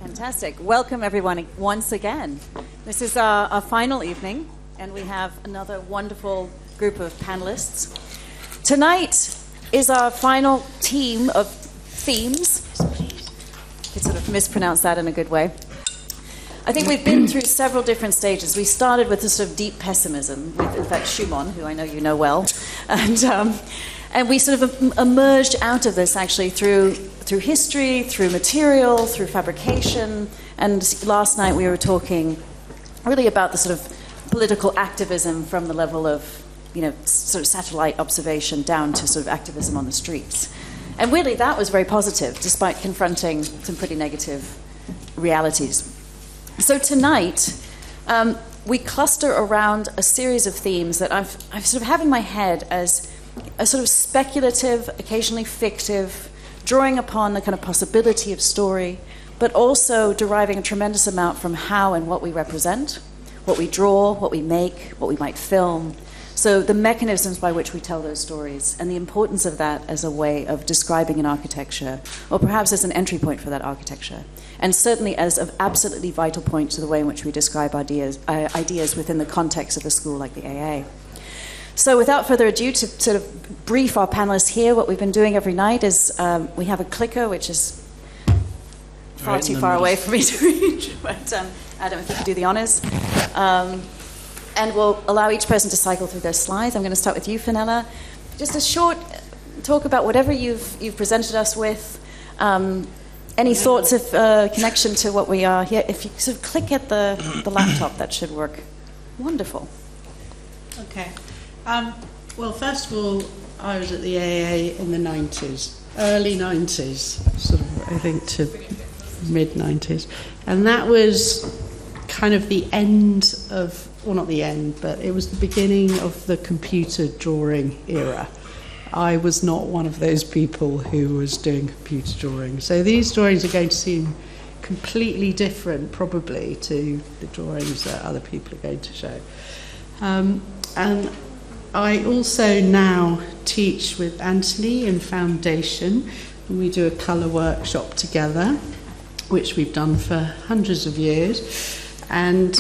Fantastic. Welcome, everyone, once again. This is our final evening, and we have another wonderful group of panelists. Tonight is our final team of themes. I could sort of mispronounce that in a good way. I think we've been through several different stages. We started with a sort of deep pessimism with, in fact, Schumann, who I know you know well. And we sort of emerged out of this, actually, through history, through material, through fabrication. And last night we were talking really about the sort of political activism from the level of, sort of satellite observation down to sort of activism on the streets. And really that was very positive, despite confronting some pretty negative realities. So tonight, we cluster around a series of themes that I've sort of have in my head as a sort of speculative, occasionally fictive, drawing upon the kind of possibility of story, but also deriving a tremendous amount from how and what we represent, what we draw, what we make, what we might film. So the mechanisms by which we tell those stories and the importance of that as a way of describing an architecture, or perhaps as an entry point for that architecture. And certainly as an absolutely vital point to the way in which we describe ideas within the context of a school like the AA. So without further ado, to sort of brief our panelists here, what we've been doing every night is we have a clicker, which is far too far away for me to reach, but Adam, if you could do the honors. And we'll allow each person to cycle through their slides. I'm going to start with you, Fanella. Just a short talk about whatever you've presented us with. Any thoughts of connection to what we are here? If you sort of click at the laptop, that should work. Wonderful. Okay. Well, first of all, I was at the AA in the 90s, early 90s, sort of, I think, to mid-90s. And that was kind of the end of, well, not the end, but it was the beginning of the computer drawing era. I was not one of those people who was doing computer drawing. So these drawings are going to seem completely different, probably, to the drawings that other people are going to show. And I also now teach with Anthony in Foundation, and we do a colour workshop together, which we've done for hundreds of years. And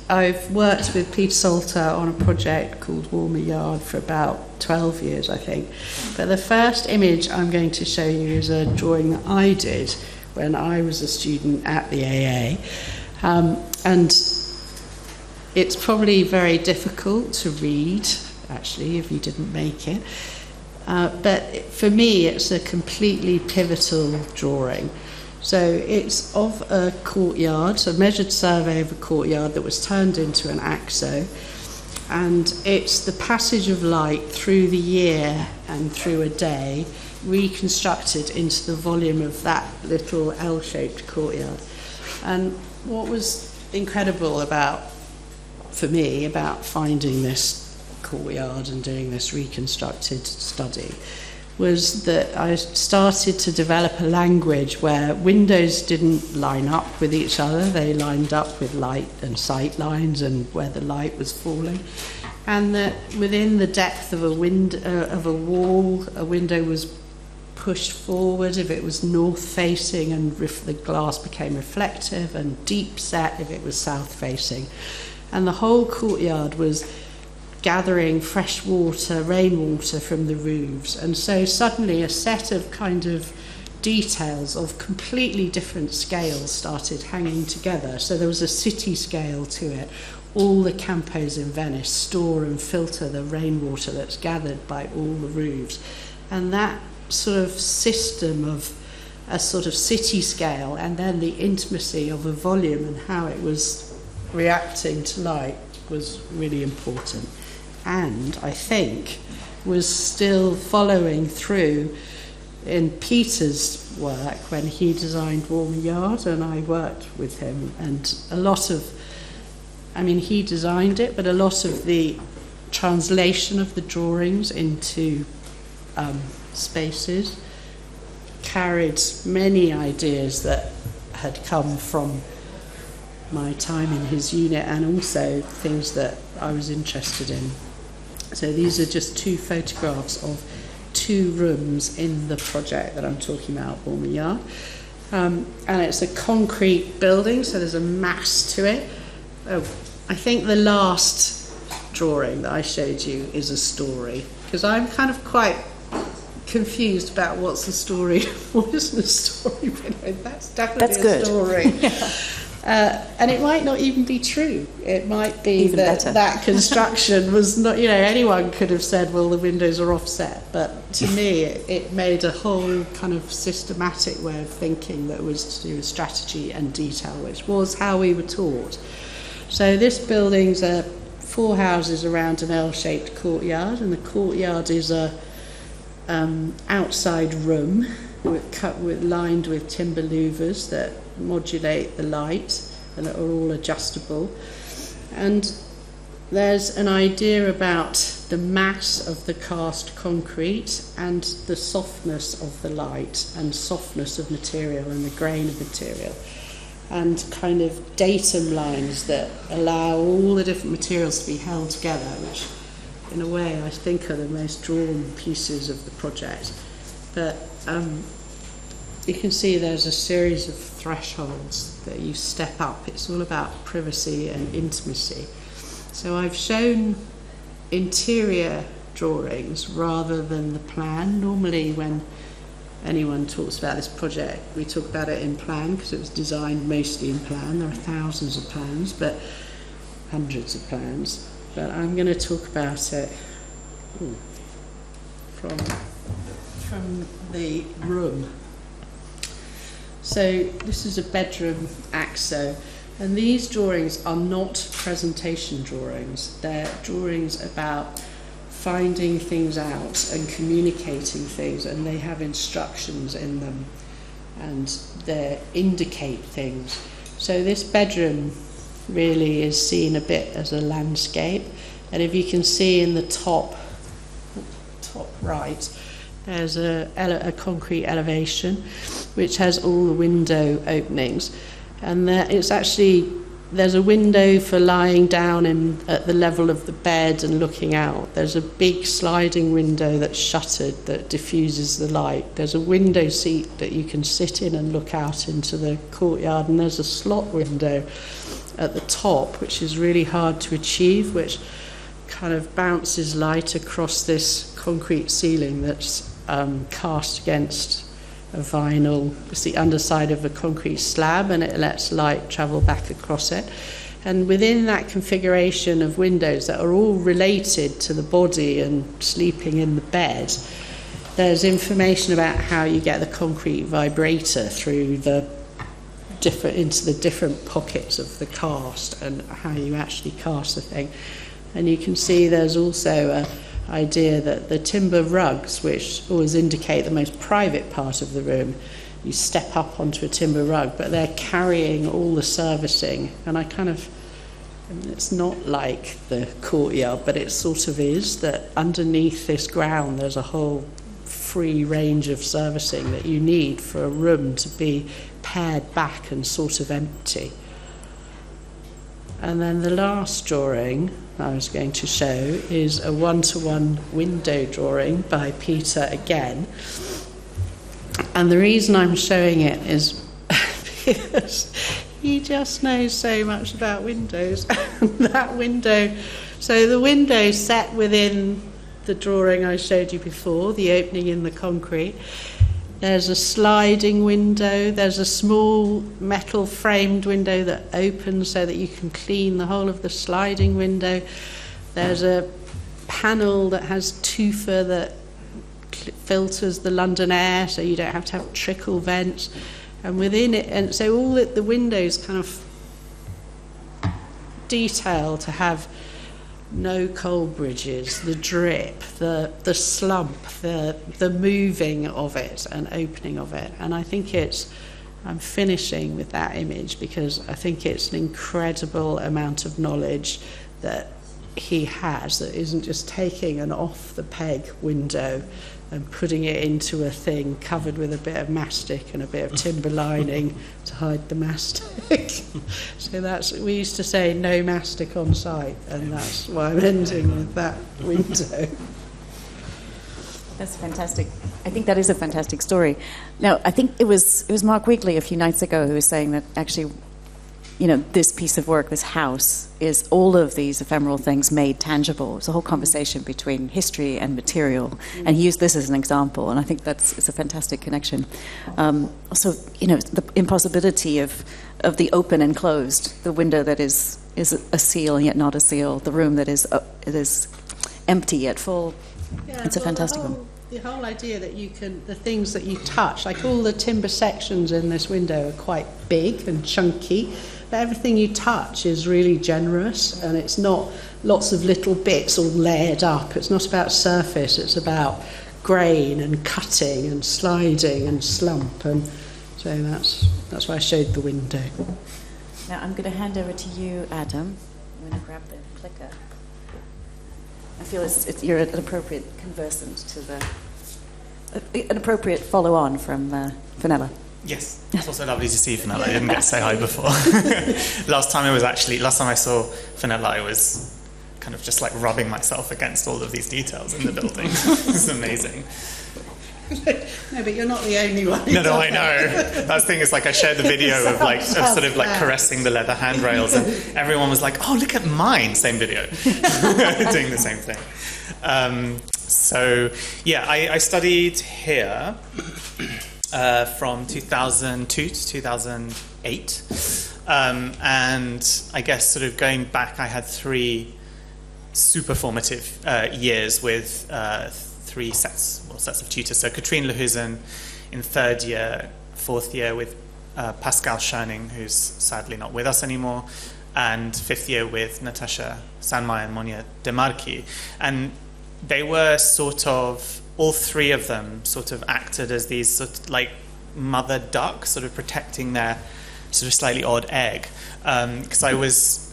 I've worked with Peter Salter on a project called Warmer Yard for about 12 years, I think. But the first image I'm going to show you is a drawing that I did when I was a student at the AA. And it's probably very difficult to read, actually, if you didn't make it. But for me, it's a completely pivotal drawing. So it's of a courtyard, so a measured survey of a courtyard that was turned into an axo. And it's the passage of light through the year and through a day, reconstructed into the volume of that little L-shaped courtyard. And what was incredible for me about finding this courtyard and doing this reconstructed study was that I started to develop a language where windows didn't line up with each other. They lined up with light and sight lines and where the light was falling. And that within the depth of a wall, a window was pushed forward if it was north-facing and the glass became reflective, and deep set if it was south-facing. And the whole courtyard was gathering fresh water, rainwater from the roofs. And so suddenly a set of kind of details of completely different scales started hanging together. So there was a city scale to it. All the campos in Venice store and filter the rainwater that's gathered by all the roofs. And that sort of system of a sort of city scale, and then the intimacy of a volume and how it was reacting to light, was really important. And I think was still following through in Peter's work when he designed Warmer Yard, and I worked with him. And a lot of, he designed it, but a lot of the translation of the drawings into spaces carried many ideas that had come from my time in his unit, and also things that I was interested in. So these are just two photographs of 2 rooms in the project that I'm talking about, Warmer Yard. And it's a concrete building, so there's a mass to it. I think the last drawing that I showed you is a story, because I'm kind of quite confused about what's the story, what isn't a story, but that's definitely a story. And it might not even be true. It might be even that construction was not, anyone could have said, well, the windows are offset. But to me, it made a whole kind of systematic way of thinking that was to do with strategy and detail, which was how we were taught. So this building's 4 houses around an L-shaped courtyard, and the courtyard is a outside room lined with timber louvers that modulate the light and that are all adjustable. And there's an idea about the mass of the cast concrete and the softness of the light and softness of material and the grain of material, and kind of datum lines that allow all the different materials to be held together, which in a way I think are the most drawn pieces of the project. But you can see there's a series of thresholds that you step up. It's all about privacy and intimacy. So I've shown interior drawings rather than the plan. Normally when anyone talks about this project, we talk about it in plan because it was designed mostly in plan. There are thousands of plans, but hundreds of plans. But I'm going to talk about it from the room. So this is a bedroom axo, and these drawings are not presentation drawings. They're drawings about finding things out and communicating things, and they have instructions in them, and they indicate things. So this bedroom really is seen a bit as a landscape, and if you can see in the top right, there's a concrete elevation which has all the window openings, and there's a window for lying down at the level of the bed and looking out. There's a big sliding window that's shuttered that diffuses the light. There's a window seat that you can sit in and look out into the courtyard, and there's a slot window at the top, which is really hard to achieve, which kind of bounces light across this concrete ceiling that's cast against a vinyl. It's the underside of a concrete slab, and it lets light travel back across it. And within that configuration of windows that are all related to the body and sleeping in the bed, there's information about how you get the concrete vibrator through into the different pockets of the cast and how you actually cast the thing. And you can see there's also an idea that the timber rugs, which always indicate the most private part of the room, you step up onto a timber rug, but they're carrying all the servicing. And it's not like the courtyard, but it sort of is, that underneath this ground there's a whole free range of servicing that you need for a room to be pared back and sort of empty. And then the last drawing I was going to show is a one-to-one window drawing by Peter again. And the reason I'm showing it is because he just knows so much about windows. That window, so the window set within the drawing I showed you before, the opening in the concrete. There's a sliding window, there's a small metal framed window that opens so that you can clean the whole of the sliding window. There's a panel that has tufa that filters the London air so you don't have to have trickle vents. And within it, and so all the windows kind of detail to have no coal bridges, the drip, the slump, the moving of it and opening of it. And I think I'm finishing with that image because I think it's an incredible amount of knowledge that he has that isn't just taking an off-the-peg window and putting it into a thing covered with a bit of mastic and a bit of timber lining to hide the mastic. So we used to say no mastic on site, and that's why I'm ending with that window. That's fantastic. I think that is a fantastic story. Now, I think it was Mark Weekly a few nights ago who was saying that actually, this piece of work, this house, is all of these ephemeral things made tangible. It's a whole conversation between history and material, and he used this as an example, and I think it's a fantastic connection. Also, the impossibility of the open and closed, the window that is a seal yet not a seal, the room that is empty yet full. Yeah, it's a fantastic one. The whole idea that the things that you touch, like all the timber sections in this window are quite big and chunky, but everything you touch is really generous, and it's not lots of little bits all layered up. It's not about surface, it's about grain and cutting and sliding and slump, and so that's why I showed the window. Now I'm going to hand over to you, Adam. I'm going to grab the clicker. I feel you're an appropriate conversant to an appropriate follow-on from Fanella. Yes, it's also lovely to see Fanella. I didn't get to say hi before. Last time I saw Fanella, I was kind of just like rubbing myself against all of these details in the building. It's amazing. No, but you're not the only one. No, I know. That's the thing is, like, I shared the video of sort of caressing the leather handrails, and everyone was like, "Oh, look at mine!" Same video, doing the same thing. I studied here from 2002 to 2008, and I guess sort of going back, I had 3 super formative years with 3 sets of tutors. So Katrine Lehusen in 3rd year, 4th year with Pascal Schoening, who's sadly not with us anymore, and 5th year with Natasha Sanmai and Monia Demarchi. And they were all 3 of them sort of acted as these sort of like mother duck, sort of protecting their sort of slightly odd egg. Because I was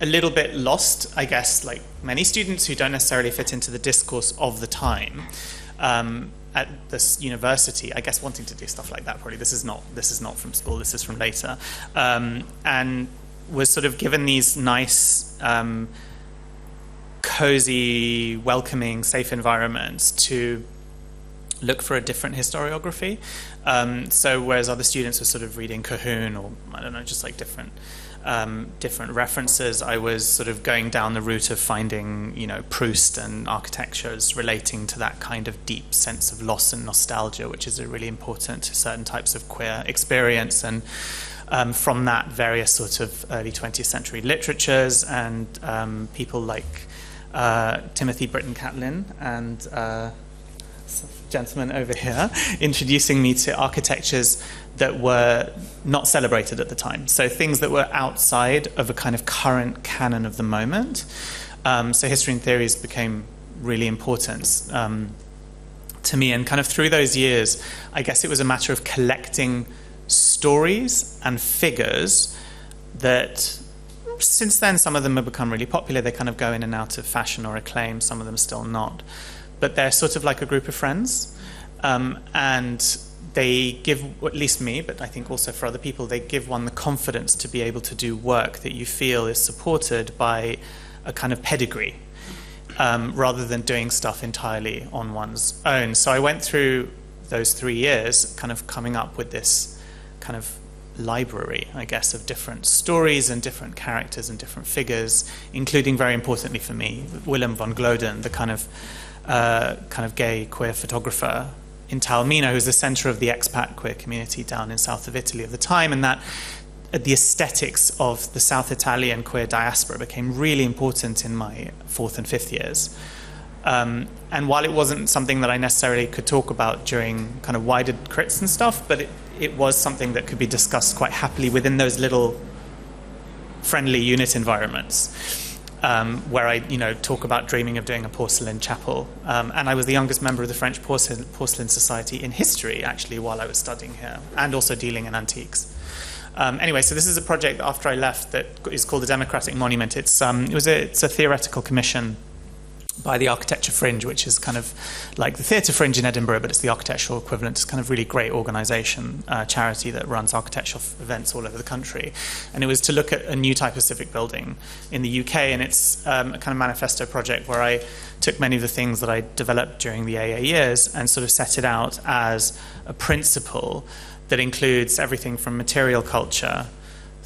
a little bit lost, I guess, like many students who don't necessarily fit into the discourse of the time at this university, I guess, wanting to do stuff like that. Probably this is not from school, this is from later, and was sort of given these nice cozy, welcoming, safe environments to look for a different historiography. So whereas other students were sort of reading Cahoon or, I don't know, just like different references, I was sort of going down the route of finding, Proust and architectures relating to that kind of deep sense of loss and nostalgia, which is really important to certain types of queer experience. And from that, various sort of early 20th century literatures and people like Timothy Britton Catlin and gentleman over here introducing me to architectures that were not celebrated at the time. So things that were outside of a kind of current canon of the moment. So history and theories became really important to me. And kind of through those years, I guess it was a matter of collecting stories and figures that since then, some of them have become really popular. They kind of go in and out of fashion or acclaim, some of them still not. But they're sort of like a group of friends. And they give, at least me, but I think also for other people, they give one the confidence to be able to do work that you feel is supported by a kind of pedigree, rather than doing stuff entirely on one's own. So I went through those 3 years kind of coming up with this kind of library, I guess, of different stories and different characters and different figures, including, very importantly for me, Willem van Gloden, the kind of gay queer photographer in Taormina, who's the center of the expat queer community down in south of Italy at the time, and that the aesthetics of the South Italian queer diaspora became really important in my 4th and 5th years. And while it wasn't something that I necessarily could talk about during kind of wider crits and stuff, but it was something that could be discussed quite happily within those little friendly unit environments. Where I, talk about dreaming of doing a porcelain chapel. And I was the youngest member of the French Porcelain Society in history, actually, while I was studying here, and also dealing in antiques. Anyway, so this is a project after I left that is called the Democratic Monument. It's a theoretical commission by the Architecture Fringe, which is kind of like the Theatre Fringe in Edinburgh, but it's the architectural equivalent. It's kind of really great organisation, charity that runs architectural events all over the country. And it was to look at a new type of civic building in the UK, and it's a kind of manifesto project where I took many of the things that I developed during the AA years and sort of set it out as a principle that includes everything from material culture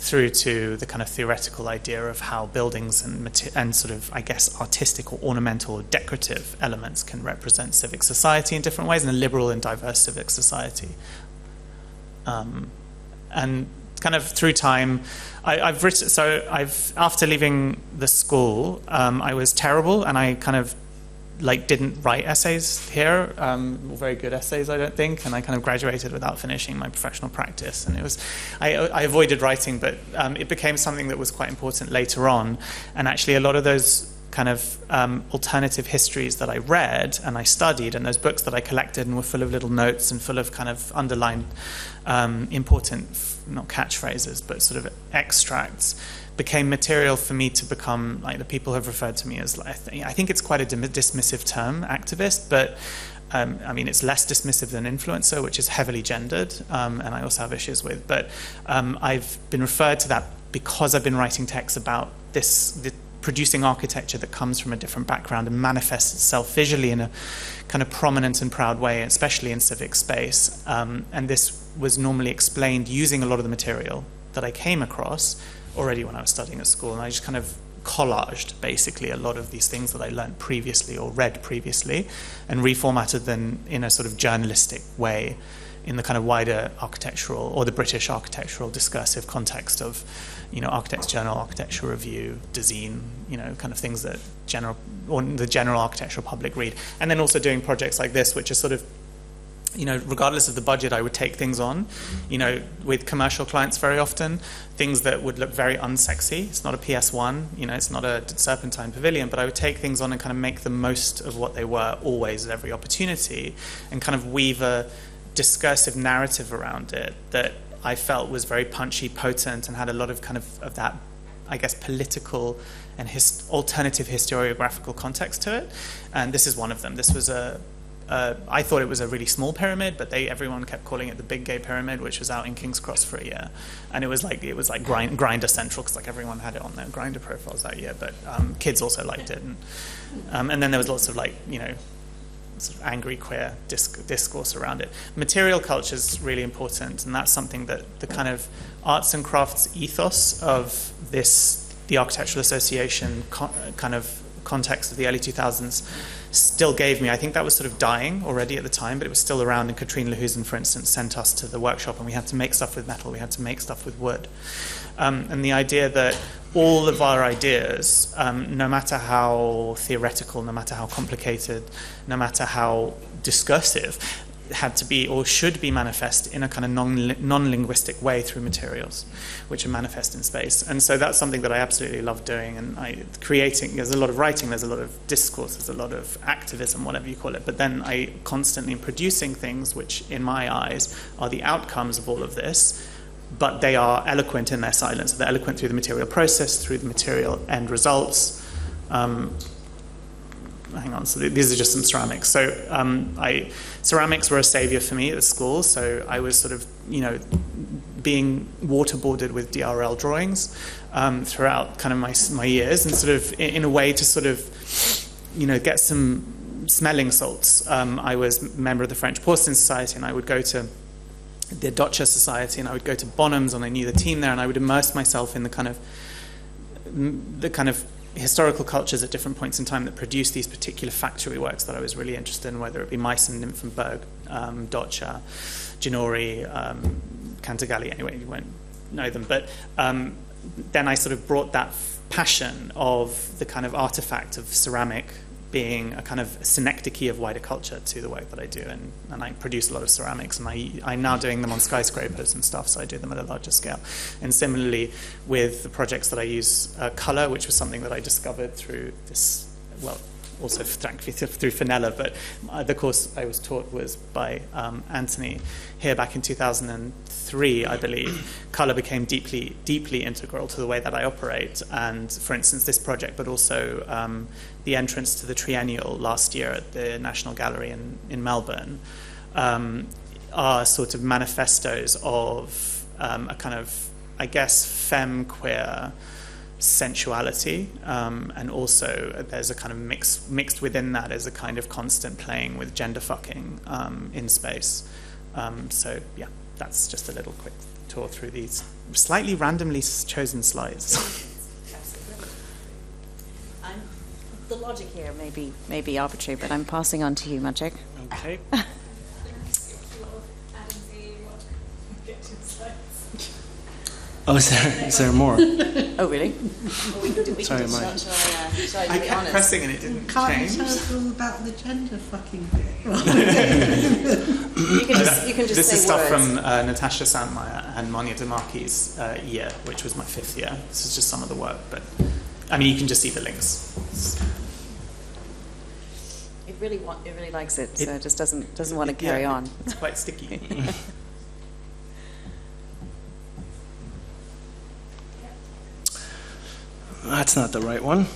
through to the kind of theoretical idea of how buildings and sort of, I guess, artistic or ornamental or decorative elements can represent civic society in different ways, and a liberal and diverse civic society. And kind of through time, I've written, so after leaving the school, I was terrible, and I kind of didn't write essays here, very good essays, I don't think, and I kind of graduated without finishing my professional practice. And it was, I avoided writing, but it became something that was quite important later on. And actually, a lot of those kind of alternative histories that I read and I studied, and those books that I collected and were full of little notes and full of kind of underlined important, not catchphrases, but sort of extracts, became material for me to become, like, the people have referred to me as, I think it's quite a dismissive term, activist, but I mean, it's less dismissive than influencer, which is heavily gendered, and I also have issues with, but I've been referred to that because I've been writing texts about the producing architecture that comes from a different background and manifests itself visually in a kind of prominent and proud way, especially in civic space. And this was normally explained using a lot of the material that I came across already when I was studying at school, and I just kind of collaged basically a lot of these things that I learned previously or read previously and reformatted them in a sort of journalistic way in the kind of wider architectural or the British architectural discursive context of, you know, Architects Journal, Architectural Review, Dezeen, you know, kind of things that the general architectural public read. And then also doing projects like this, which are sort of, you know, regardless of the budget, I would take things on, you know, with commercial clients very often, things that would look very unsexy. It's not a PS1, you know, it's not a Serpentine Pavilion, but I would take things on and kind of make the most of what they were always at every opportunity and kind of weave a discursive narrative around it that I felt was very punchy, potent, and had a lot of kind of that, I guess, political and alternative historiographical context to it. And this is one of them. This was I thought it was a really small pyramid, but everyone kept calling it the Big Gay Pyramid, which was out in King's Cross for a year, and it was like Grindr central, because like everyone had it on their Grindr profiles that year. But kids also liked it, and then there was lots of, like, you know, sort of angry queer discourse around it. Material culture is really important, and that's something that the kind of arts and crafts ethos of the Architectural Association kind of context of the early 2000s still gave me. I think that was sort of dying already at the time, but it was still around, and Katrine Lehusen, for instance, sent us to the workshop, and we had to make stuff with metal, we had to make stuff with wood. And the idea that all of our ideas, no matter how theoretical, no matter how complicated, no matter how discursive, had to be or should be manifest in a kind of non-linguistic way through materials, which are manifest in space. And so that's something that I absolutely love doing. And there's a lot of writing, there's a lot of discourse, there's a lot of activism, whatever you call it. But then I constantly am producing things which, in my eyes, are the outcomes of all of this, but they are eloquent in their silence. They're eloquent through the material process, through the material end results. Hang on, so these are just some ceramics. So ceramics were a savior for me at school. So I was sort of, you know, being waterboarded with DRL drawings throughout kind of my years, and sort of in a way to sort of, you know, get some smelling salts. I was a member of the French Porcelain Society, and I would go to the Dotcher Society, and I would go to Bonhams, and I knew the team there, and I would immerse myself in the kind of historical cultures at different points in time that produced these particular factory works that I was really interested in, whether it be Meissen, Nymphenburg, Dotcher, Ginori, Cantagalli. Anyway, you won't know them. But then I sort of brought that passion of the kind of artifact of ceramic being a kind of synecdoche of wider culture to the work that I do. And I produce a lot of ceramics, and I'm now doing them on skyscrapers and stuff, so I do them at a larger scale. And similarly with the projects that I use, colour, which was something that I discovered through this, well, also through Fanella, but the course I was taught was by Anthony here back in 2003, I believe. Colour became deeply, deeply integral to the way that I operate. And for instance, this project, but also the entrance to the triennial last year at the National Gallery in Melbourne, are sort of manifestos of a kind of, I guess, femme queer sensuality, and also there's a kind of mixed within that is a kind of constant playing with gender fucking in space. So yeah, that's just a little quick tour through these slightly randomly chosen slides. The logic here may be arbitrary, but I'm passing on to you, Magic. Okay. Oh, is there more? Oh, really? Sorry, Mike. I kept pressing and it didn't change. Can't you tell us all about the gender fucking bit? You can just This say is stuff words. from Natasha Sandmeyer and Monia DeMarchi's year, which was my 5th year. This is just some of the work, but I mean, you can just see the links. It really likes it, so it just doesn't want to carry on. It's quite sticky. That's not the right one.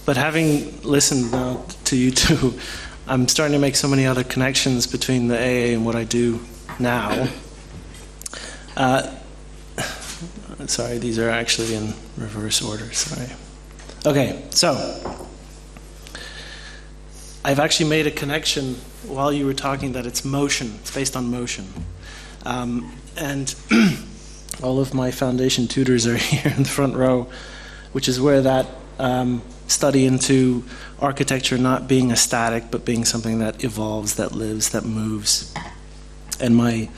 But having listened now to you two, I'm starting to make so many other connections between the AA and what I do now. Sorry, these are actually in reverse order, sorry. Okay, so I've actually made a connection while you were talking that it's motion, it's based on motion. And all of my foundation tutors are here in the front row, which is where that study into architecture not being a static, but being something that evolves, that lives, that moves. And my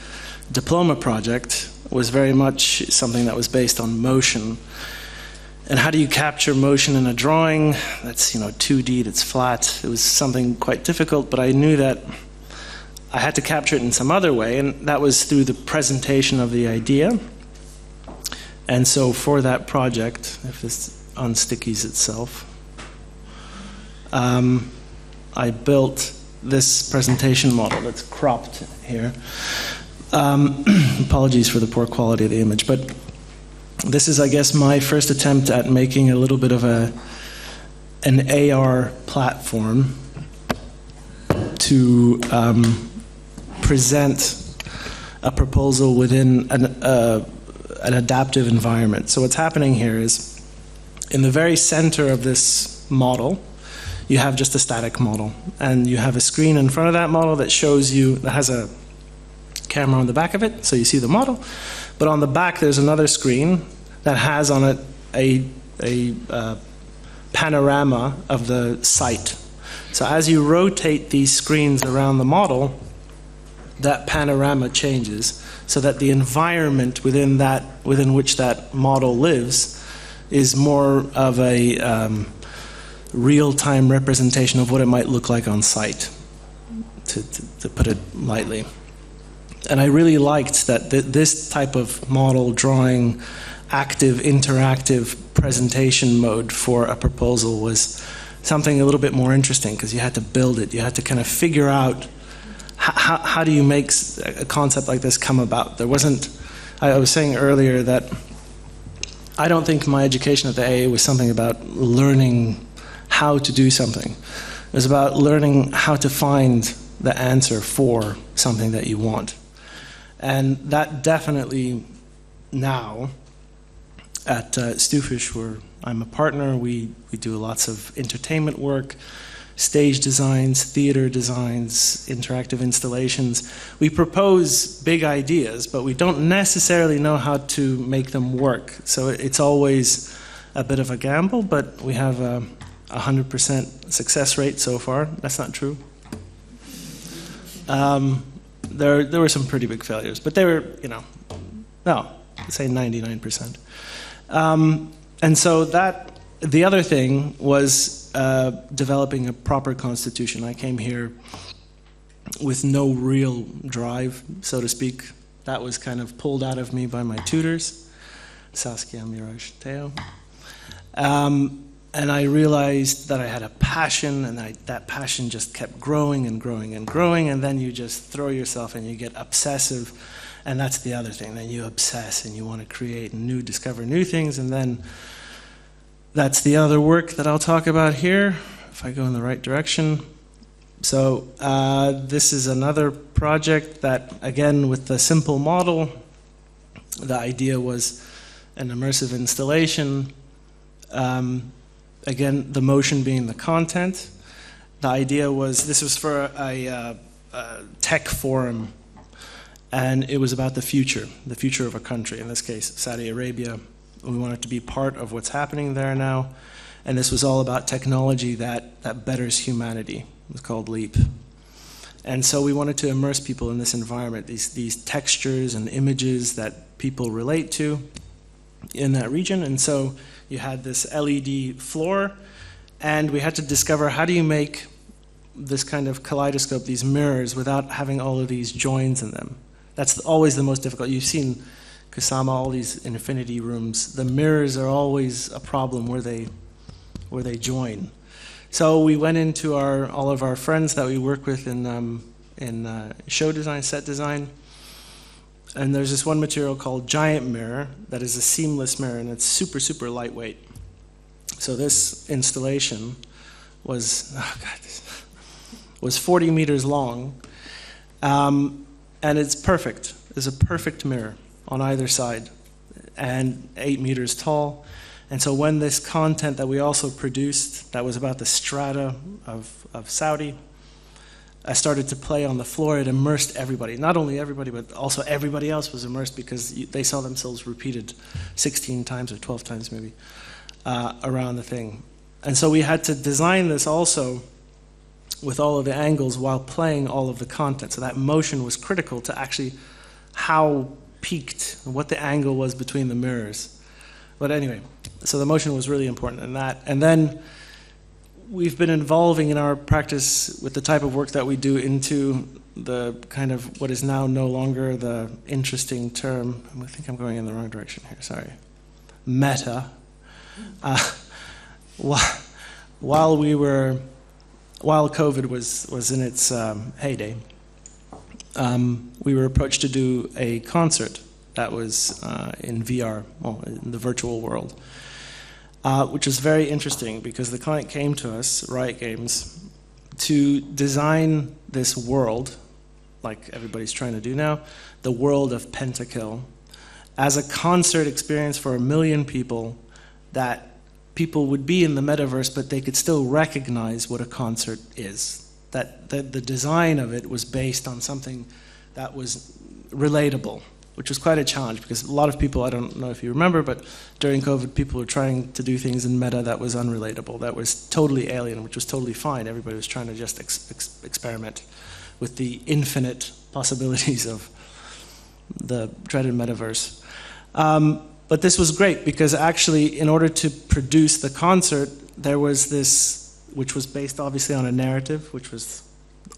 diploma project was very much something that was based on motion. And how do you capture motion in a drawing that's 2D, that's flat? It was something quite difficult, but I knew that I had to capture it in some other way, and that was through the presentation of the idea. And so for that project, if this unstickies itself, I built this presentation model that's cropped here. Apologies for the poor quality of the image, but this is, I guess, my first attempt at making a little bit of an AR platform to present a proposal within an adaptive environment. So what's happening here is, in the very center of this model, you have just a static model, and you have a screen in front of that model that shows you, that has a camera on the back of it, so you see the model. But on the back, there's another screen that has on it a panorama of the site. So as you rotate these screens around the model, that panorama changes, so that the environment within which that model lives is more of a real-time representation of what it might look like on site, to put it lightly. And I really liked that this type of model drawing, active, interactive presentation mode for a proposal was something a little bit more interesting, because you had to build it. You had to kind of figure out how do you make a concept like this come about. There wasn't, I was saying earlier that I don't think my education at the AA was something about learning how to do something. It was about learning how to find the answer for something that you want. And that definitely now at Stufish, where I'm a partner, we do lots of entertainment work, stage designs, theater designs, interactive installations. We propose big ideas, but we don't necessarily know how to make them work. So it's always a bit of a gamble, but we have a 100% success rate so far. That's not true. There were some pretty big failures, but they were, say 99%. And so the other thing was developing a proper constitution. I came here with no real drive, so to speak. That was kind of pulled out of me by my tutors, Saskia, Miraj, Theo. And I realized that I had a passion, and that passion just kept growing and growing and growing, and then you just throw yourself and you get obsessive, and that's the other thing. Then you obsess and you want to create discover new things, and then that's the other work that I'll talk about here, if I go in the right direction. So this is another project that, again, with the simple model, the idea was an immersive installation. Again, the motion being the content. The idea was, this was for a tech forum, and it was about the future of a country, in this case, Saudi Arabia. We wanted to be part of what's happening there now, and this was all about technology that betters humanity. It was called LEAP. And so we wanted to immerse people in this environment, these textures and images that people relate to in that region. And so you had this LED floor, and we had to discover, how do you make this kind of kaleidoscope, these mirrors, without having all of these joins in them? That's always the most difficult. You've seen, Kusama, all these infinity rooms. The mirrors are always a problem where they join. So we went into all of our friends that we work with in show design, set design, and there's this one material called Giant Mirror that is a seamless mirror, and it's super, super lightweight. So this installation was 40 meters long, and it's perfect. It's a perfect mirror on either side, and 8 meters tall. And so when this content that we also produced, that was about the strata of Saudi, I started to play on the floor. It immersed everybody. Not only everybody, but also everybody else was immersed, because they saw themselves repeated 16 times or 12 times maybe around the thing. And so we had to design this also with all of the angles while playing all of the content. So that motion was critical to actually how peaked, what the angle was between the mirrors. But anyway, so the motion was really important in that. And then we've been evolving in our practice with the type of work that we do into the kind of what is now no longer the interesting term. I think I'm going in the wrong direction here, sorry. Meta. While COVID was in its heyday, we were approached to do a concert that was in VR, well, in the virtual world, which was very interesting because the client came to us, Riot Games, to design this world, like everybody's trying to do now, the world of Pentakill, as a concert experience for 1 million people, that people would be in the metaverse, but they could still recognize what a concert is. That the design of it was based on something that was relatable, which was quite a challenge because a lot of people, I don't know if you remember, but during COVID, people were trying to do things in meta that was unrelatable, that was totally alien, which was totally fine. Everybody was trying to just experiment with the infinite possibilities of the dreaded metaverse. But this was great because actually, in order to produce the concert, there was this, which was based obviously on a narrative, which was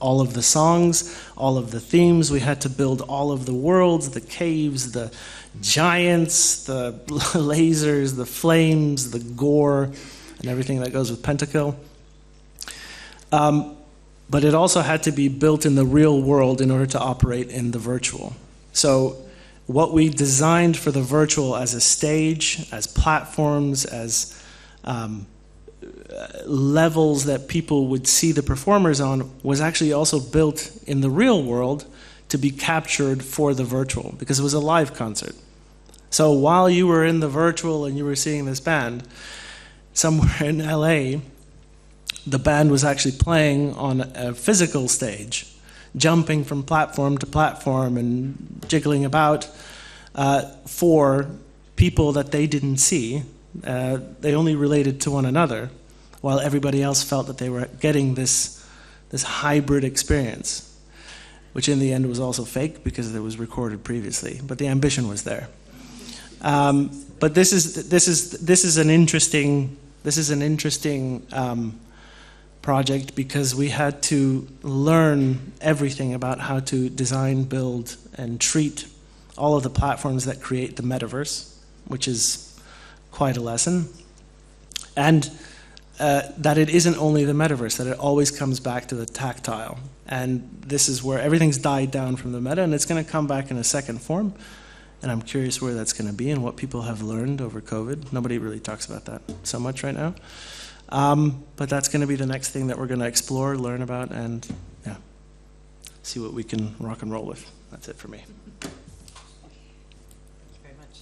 all of the songs, all of the themes. We had to build all of the worlds, the caves, the giants, the lasers, the flames, the gore, and everything that goes with Pentakill. But it also had to be built in the real world in order to operate in the virtual. So what we designed for the virtual as a stage, as platforms, as levels that people would see the performers on was actually also built in the real world to be captured for the virtual because it was a live concert. So while you were in the virtual and you were seeing this band, somewhere in LA, the band was actually playing on a physical stage, jumping from platform to platform and jiggling about for people that they didn't see. They only related to one another, while everybody else felt that they were getting this hybrid experience, which in the end was also fake because it was recorded previously, but the ambition was there. But this is an interesting project because we had to learn everything about how to design, build, and treat all of the platforms that create the metaverse, which is quite a lesson. And that it isn't only the metaverse, that it always comes back to the tactile. And this is where everything's died down from the meta, and it's going to come back in a second form. And I'm curious where that's going to be and what people have learned over COVID. Nobody really talks about that so much right now. But that's going to be the next thing that we're going to explore, learn about, and yeah, see what we can rock and roll with. That's it for me. Thank you very much.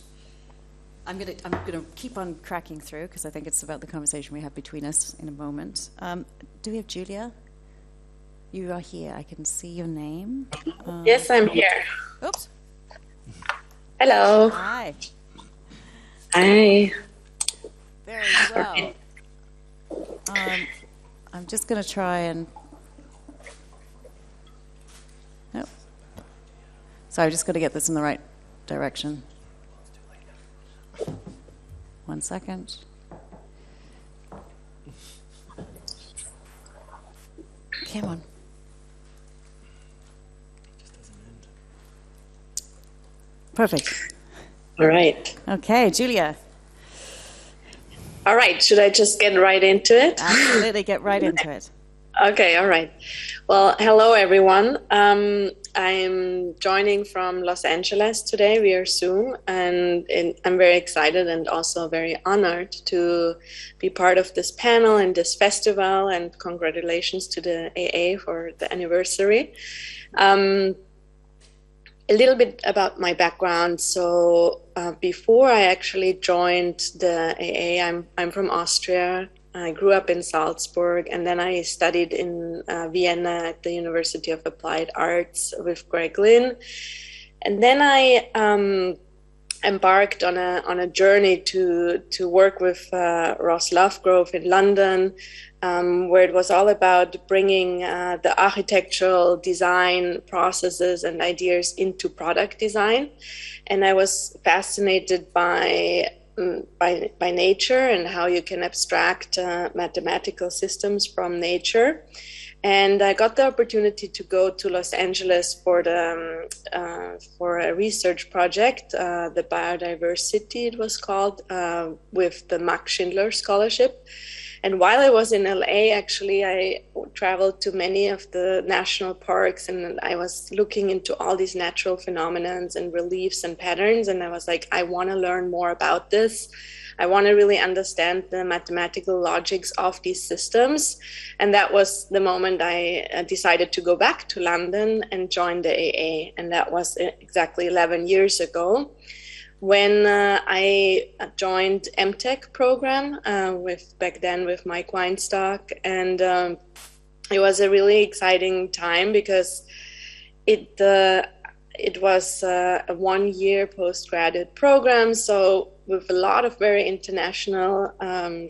I'm gonna keep on cracking through because I think it's about the conversation we have between us in a moment. Do we have Julia? You are here. I can see your name. Yes, I'm here. Oops. Hello. Hi. Hi. Very well. I'm just going to try and... Nope. So I'm just going to get this in the right direction. 1 second. Come on. Perfect. All right. Okay, Julia. All right. Should I just get right into it? Absolutely, get right into it. Okay. All right. Well, hello, everyone. I'm joining from Los Angeles today via Zoom, and I'm very excited and also very honored to be part of this panel and this festival, and congratulations to the AA for the anniversary. A little bit about my background. So before I actually joined the AA, I'm from Austria. I grew up in Salzburg, and then I studied in Vienna at the University of Applied Arts with Greg Lynn. And then I embarked on a journey to work with Ross Lovegrove in London, where it was all about bringing the architectural design processes and ideas into product design. And I was fascinated by nature and how you can abstract mathematical systems from nature. And I got the opportunity to go to Los Angeles for a research project, the biodiversity it was called, with the Max Schindler Scholarship. And while I was in LA, actually, I traveled to many of the national parks, and I was looking into all these natural phenomena and reliefs and patterns. And I was like, I want to learn more about this. I want to really understand the mathematical logics of these systems. And that was the moment I decided to go back to London and join the AA. And that was exactly 11 years ago, when I joined MTech program back then with Mike Weinstock. And it was a really exciting time because it was a 1-year postgraduate program. So with a lot of very international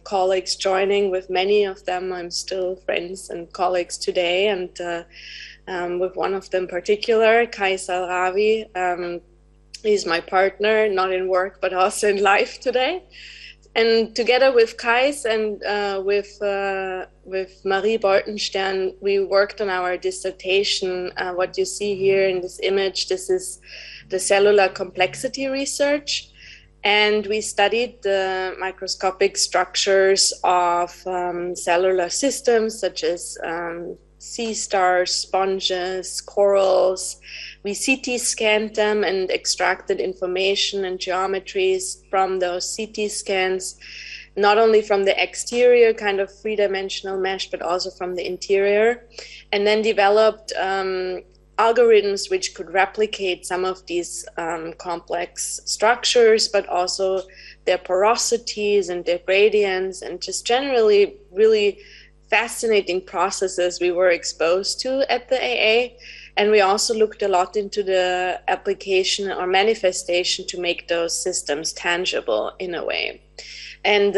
colleagues joining, with many of them I'm still friends and colleagues today. And with one of them in particular, Kai Salravi, he's my partner, not in work, but also in life today. And together with Kais and with Marie Boltenstern, we worked on our dissertation. What you see here in this image, this is the cellular complexity research. And we studied the microscopic structures of cellular systems, such as sea stars, sponges, corals. We CT scanned them and extracted information and geometries from those CT scans, not only from the exterior kind of three-dimensional mesh, but also from the interior, and then developed algorithms which could replicate some of these complex structures, but also their porosities and their gradients, and just generally really fascinating processes we were exposed to at the AA. And we also looked a lot into the application or manifestation to make those systems tangible in a way. And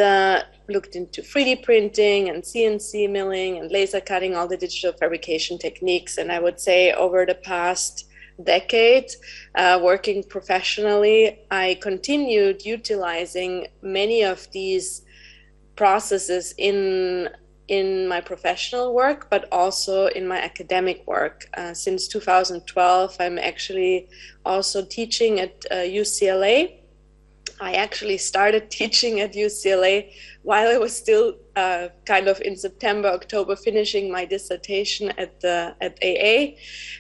looked into 3D printing and CNC milling and laser cutting, all the digital fabrication techniques. And I would say over the past decade, working professionally, I continued utilizing many of these processes in my professional work, but also in my academic work. Since 2012, I'm actually also teaching at UCLA I actually started teaching at UCLA while I was still kind of in September, October, finishing my dissertation at AA.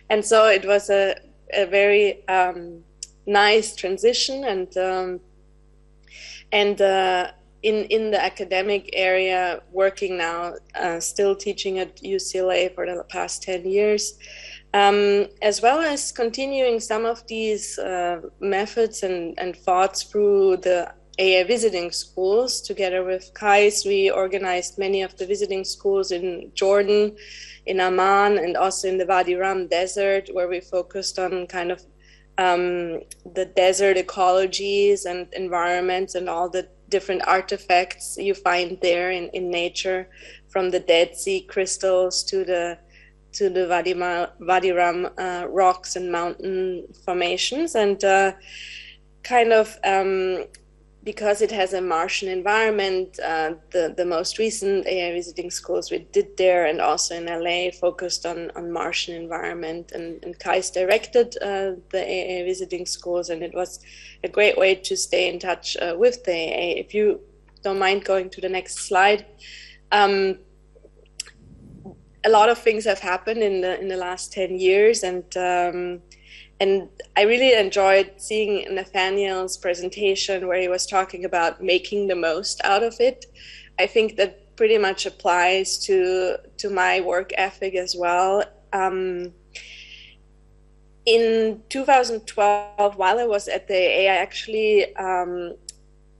And so it was a very nice transition. And in the academic area, working now, still teaching at UCLA for the past 10 years. As well as continuing some of these methods and thoughts through the AA visiting schools. Together with Kais, we organized many of the visiting schools in Jordan, in Amman, and also in the Wadi Rum desert, where we focused on kind of the desert ecologies and environments and all the different artifacts you find there in nature, from the Dead Sea crystals to the Wadi Rum rocks and mountain formations. And kind of because it has a Martian environment, the most recent AA visiting schools we did there and also in LA focused on Martian environment, and Kais directed the AA visiting schools, and it was a great way to stay in touch with the AA. If you don't mind going to the next slide. A lot of things have happened in the last 10 years, and I really enjoyed seeing Nathaniel's presentation where he was talking about making the most out of it. I think that pretty much applies to my work ethic as well. In 2012, while I was at the AA, I actually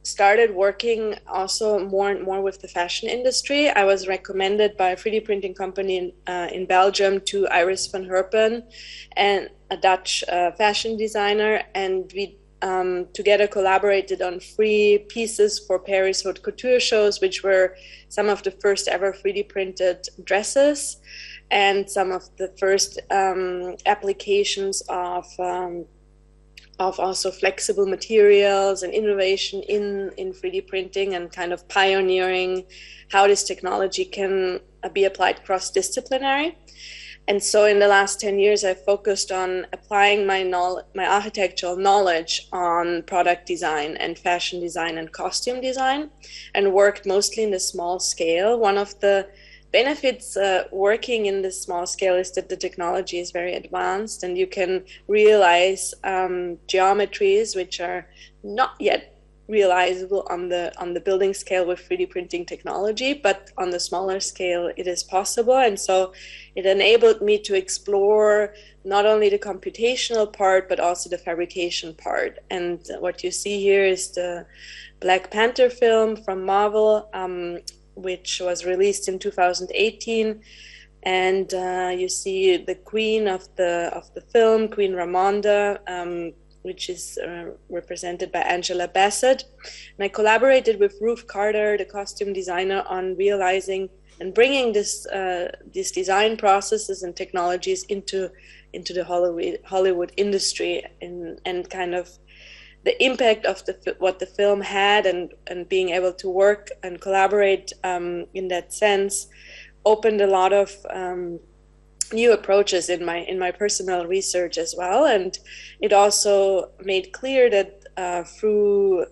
started working also more and more with the fashion industry. I was recommended by a 3D printing company in Belgium to Iris van Herpen, and a Dutch fashion designer, and we together collaborated on 3 pieces for Paris Haute Couture shows, which were some of the first ever 3D printed dresses and some of the first applications of also flexible materials and innovation in 3D printing, and kind of pioneering how this technology can be applied cross-disciplinary. And so in the last 10 years, I focused on applying my architectural knowledge on product design and fashion design and costume design, and worked mostly in the small scale. One of the benefits working in this small scale is that the technology is very advanced, and you can realize geometries which are not yet realizable on the building scale with 3D printing technology, but on the smaller scale it is possible. And so it enabled me to explore not only the computational part but also the fabrication part. And what you see here is the Black Panther film from Marvel, which was released in 2018, and you see the queen of the film, Queen Ramonda, which is represented by Angela Bassett. And I collaborated with Ruth Carter, the costume designer, on realizing and bringing this these design processes and technologies into the Hollywood industry, and kind of the impact of what the film had, and being able to work and collaborate in that sense opened a lot of new approaches in my personal research as well. And it also made clear that through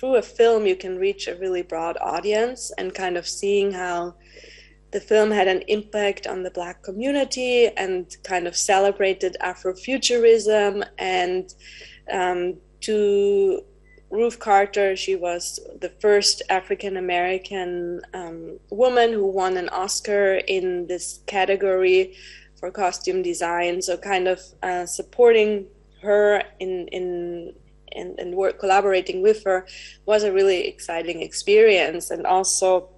a film you can reach a really broad audience, and kind of seeing how the film had an impact on the Black community and kind of celebrated Afrofuturism. And to Ruth Carter, she was the first African-American woman who won an Oscar in this category for costume design. So kind of supporting her in work, collaborating with her was a really exciting experience. And also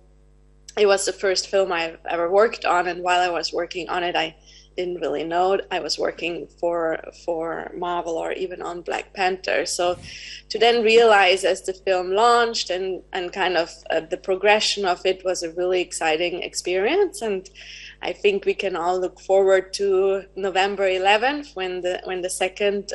it was the first film I've ever worked on. And while I was working on it, I didn't really know I was working for Marvel or even on Black Panther. So to then realize as the film launched and kind of the progression of it was a really exciting experience. And I think we can all look forward to November 11th when the second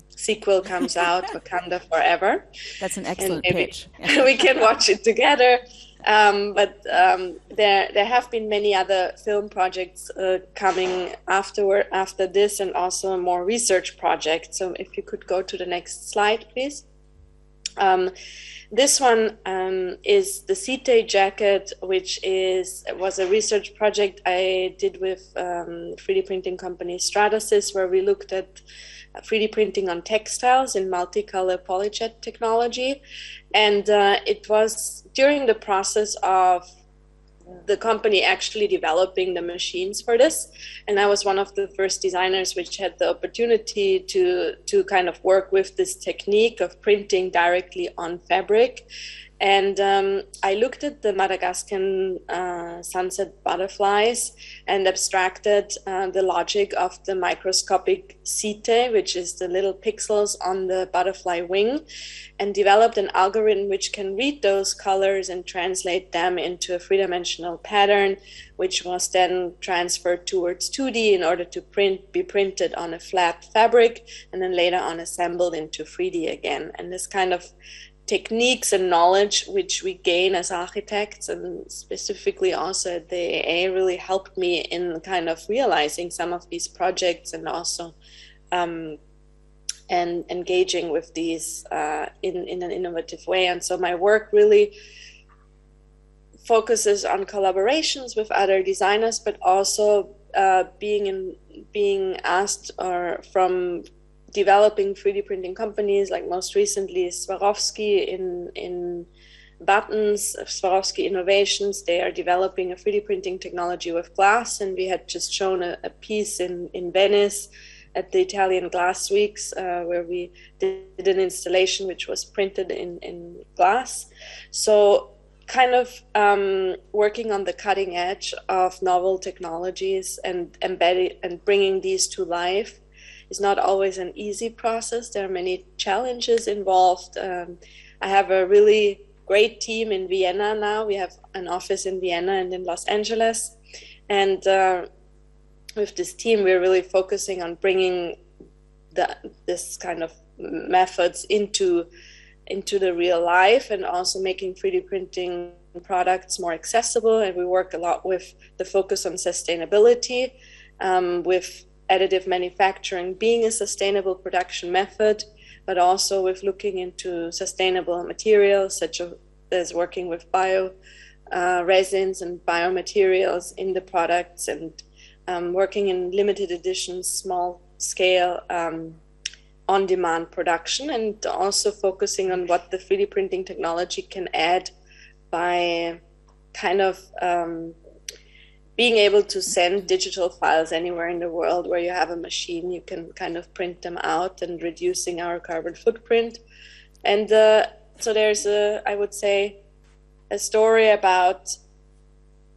sequel comes out, Wakanda Forever. That's an excellent pitch. We can watch it together. But there have been many other film projects coming after this, and also more research projects. So if you could go to the next slide, please. This one is the CT jacket, which was a research project I did with 3D printing company Stratasys, where we looked at 3D printing on textiles in multicolor polyjet technology. And it was during the process of the company actually developing the machines for this. And I was one of the first designers which had the opportunity to kind of work with this technique of printing directly on fabric. And I looked at the Madagascan sunset butterflies and abstracted the logic of the microscopic setae, which is the little pixels on the butterfly wing, and developed an algorithm which can read those colors and translate them into a three-dimensional pattern, which was then transferred towards 2D in order to be printed on a flat fabric, and then later on assembled into 3D again. And this kind of techniques and knowledge which we gain as architects, and specifically also at the AA, really helped me in kind of realizing some of these projects, and also and engaging with these in an innovative way. And so my work really focuses on collaborations with other designers, but also being asked from developing 3D printing companies, like most recently Swarovski in buttons, Swarovski Innovations. They are developing a 3D printing technology with glass, and we had just shown a piece in Venice at the Italian Glass Weeks, where we did an installation which was printed in glass. So kind of working on the cutting edge of novel technologies and embedding and bringing these to life is not always an easy process. There are many challenges involved. I have a really great team in Vienna now. We have an office in Vienna and in Los Angeles. And with this team, we're really focusing on bringing this kind of methods into the real life, and also making 3D printing products more accessible. And we work a lot with the focus on sustainability, with additive manufacturing being a sustainable production method, but also with looking into sustainable materials, such as working with bio resins and biomaterials in the products, and working in limited editions, small scale, on-demand production, and also focusing on what the 3D printing technology can add by kind of being able to send digital files anywhere in the world where you have a machine. You can kind of print them out, and reducing our carbon footprint. And so there's I would say, a story about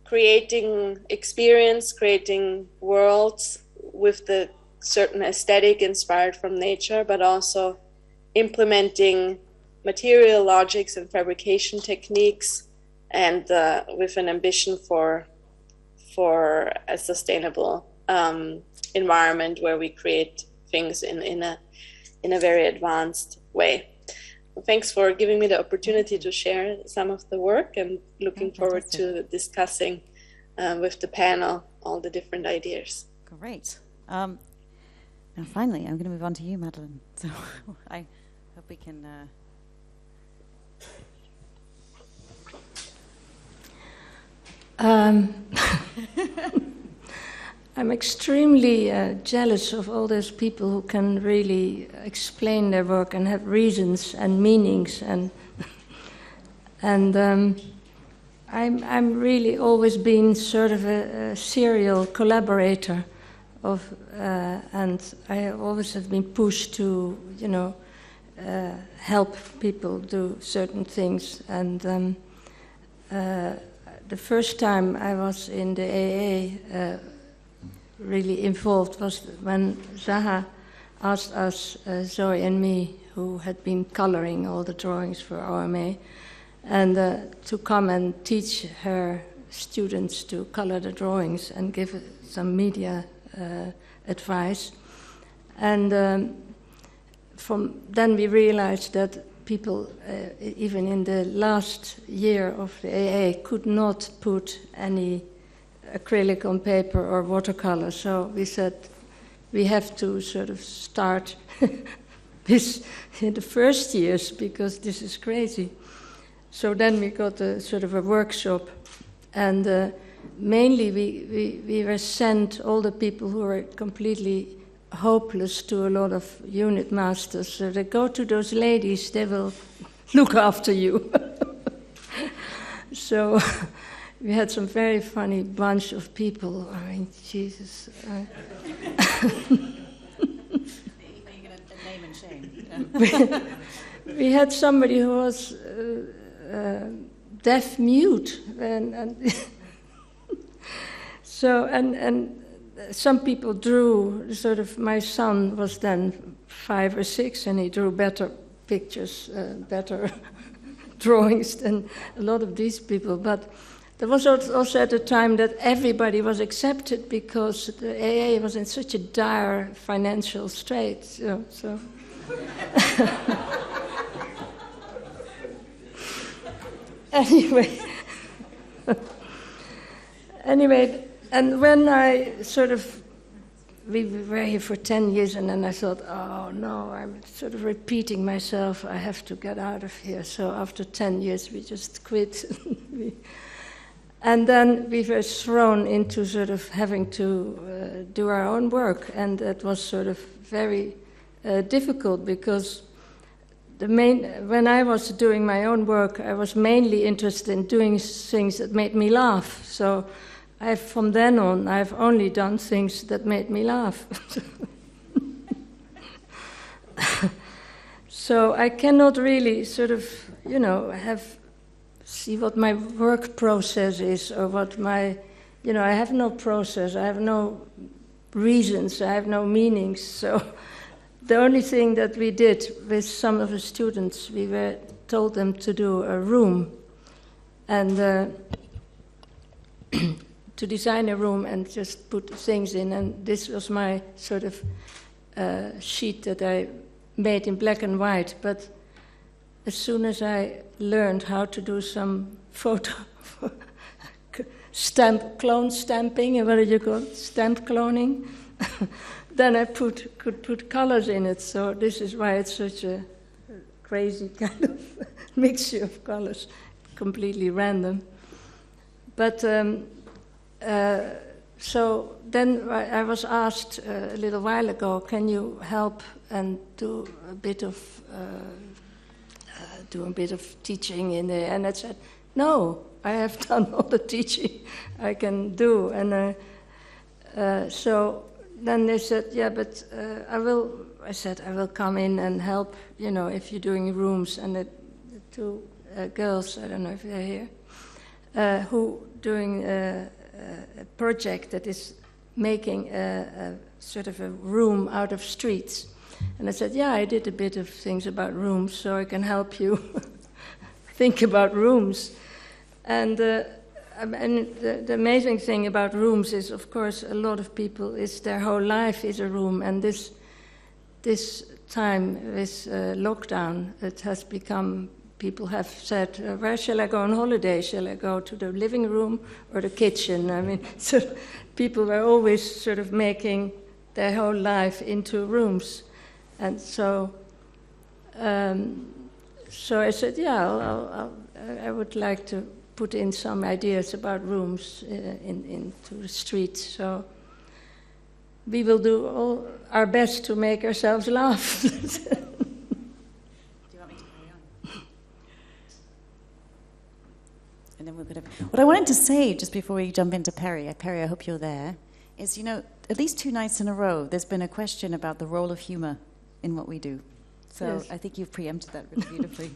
creating experience, creating worlds with the certain aesthetic inspired from nature, but also implementing material logics and fabrication techniques, and with an ambition for a sustainable environment where we create things in a very advanced way. Thanks for giving me the opportunity to share some of the work, and looking forward to discussing with the panel all the different ideas. Great. Now finally, I'm going to move on to you, Madeline. So I hope we can... I'm extremely jealous of all those people who can really explain their work and have reasons and meanings, and I'm really always been sort of a serial collaborator of, and I always have been pushed to, help people do certain things. And the first time I was in the AA really involved was when Zaha asked us, Zoe and me, who had been coloring all the drawings for OMA, and to come and teach her students to color the drawings and give some media advice. And from then we realized that people, even in the last year of the AA, could not put any acrylic on paper or watercolor. So we said we have to sort of start this in the first years because this is crazy. So then we got a sort of a workshop, and mainly we were sent, all the people who were completely hopeless, to a lot of unit masters. So they go to those ladies, they will look after you. So we had some very funny bunch of people. I mean, Jesus. Are you going to name and shame? We had somebody who was deaf mute, and so and some people drew. Sort of, my son was then 5 or 6, and he drew better pictures, better drawings than a lot of these people. But there was also at the time that everybody was accepted because the AA was in such a dire financial strait. So. Anyway, and when I sort of, we were here for 10 years, and then I thought, oh no, I'm sort of repeating myself, I have to get out of here. So after 10 years, we just quit. And then we were thrown into sort of having to do our own work, and it was sort of very difficult because when I was doing my own work, I was mainly interested in doing things that made me laugh. So from then on, I've only done things that made me laugh. So I cannot really sort of, see what my work process is, or what my, I have no process, I have no reasons, I have no meanings. So the only thing that we did with some of the students, we were told them to do a room, and to design a room and just put things in. And this was my sort of sheet that I made in black and white. But as soon as I learned how to do some photo clone stamping, what do you call it? Stamp cloning, then I could put colors in it. So this is why it's such a crazy kind of mixture of colors, completely random. But so then I was asked a little while ago, can you help and do a bit of teaching in there? And I said, no, I have done all the teaching I can do. And so then they said, yeah, but I said, I will come in and help, if you're doing rooms. And the two girls, I don't know if they're here, who doing a project that is making a sort of a room out of streets. And I said, yeah, I did a bit of things about rooms, so I can help you think about rooms. And the amazing thing about rooms is, of course, a lot of people, their whole life is a room. And this time with lockdown, it has become, people have said, where shall I go on holiday? Shall I go to the living room or the kitchen? I mean, so people were always sort of making their whole life into rooms. And so I said, yeah, I would like to put in some ideas about rooms into the street. So we will do all our best to make ourselves laugh. Do you want me to carry on? And then we're going to. What I wanted to say just before we jump into Perry, I hope you're there, is at least 2 nights in a row, there's been a question about the role of humor in what we do. So yes. I think you've preempted that really beautifully.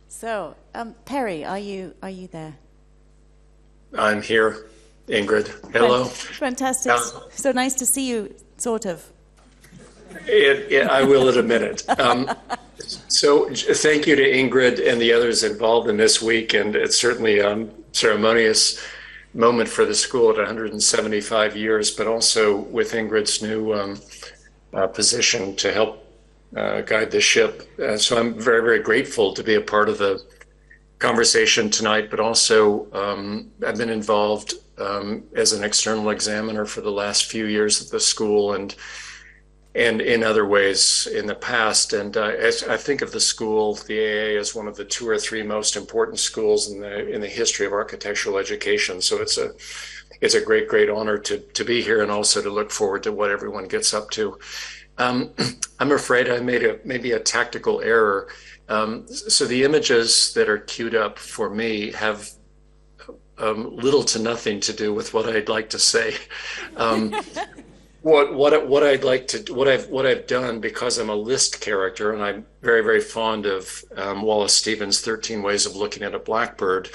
So, Perry, are you there? I'm here, Ingrid. Hello. Fantastic. So nice to see you, sort of. I will in a minute. So thank you to Ingrid and the others involved in this week, and it's certainly a ceremonious moment for the school at 175 years, but also with Ingrid's new position to help guide the ship. So I'm very, very grateful to be a part of the conversation tonight, but also I've been involved as an external examiner for the last few years at the school, and and in other ways in the past. And as I think of the school, the AA, as one of the 2 or 3 most important schools in the history of architectural education. So it's a great honor to be here, and also to look forward to what everyone gets up to. I'm afraid I made maybe a tactical error. So the images that are queued up for me have little to nothing to do with what I'd like to say. What I've done, because I'm a list character and I'm very fond of Wallace Stevens' 13 Ways of Looking at a Blackbird,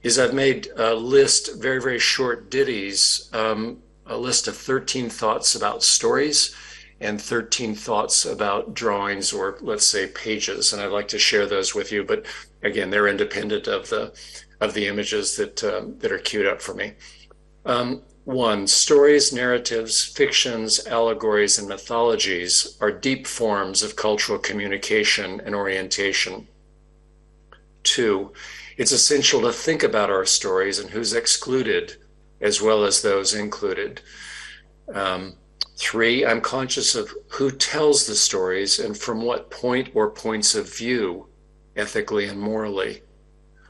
is I've made a list, very short ditties, a list of 13 thoughts about stories and 13 thoughts about drawings, or let's say pages, and I'd like to share those with you. But again, they're independent of the images that are queued up for me. 1, stories, narratives, fictions, allegories, and mythologies are deep forms of cultural communication and orientation. 2, it's essential to think about our stories and who's excluded, as well as those included. 3, I'm conscious of who tells the stories and from what point or points of view, ethically and morally.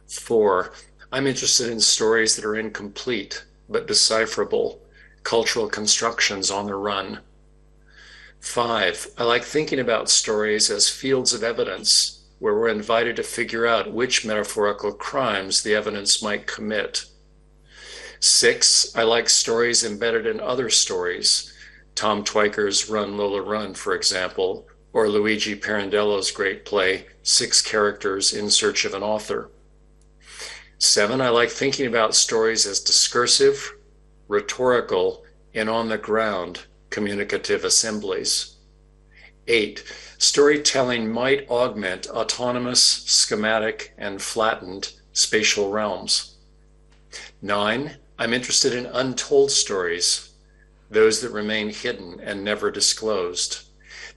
4, I'm interested in stories that are incomplete but decipherable, cultural constructions on the run. 5, I like thinking about stories as fields of evidence, where we're invited to figure out which metaphorical crimes the evidence might commit. 6, I like stories embedded in other stories, Tom Twyker's Run, Lola, Run, for example, or Luigi Pirandello's great play, 6 Characters in Search of an Author. 7, I like thinking about stories as discursive, rhetorical, and on-the-ground communicative assemblies. 8, storytelling might augment autonomous, schematic, and flattened spatial realms. 9, I'm interested in untold stories, those that remain hidden and never disclosed.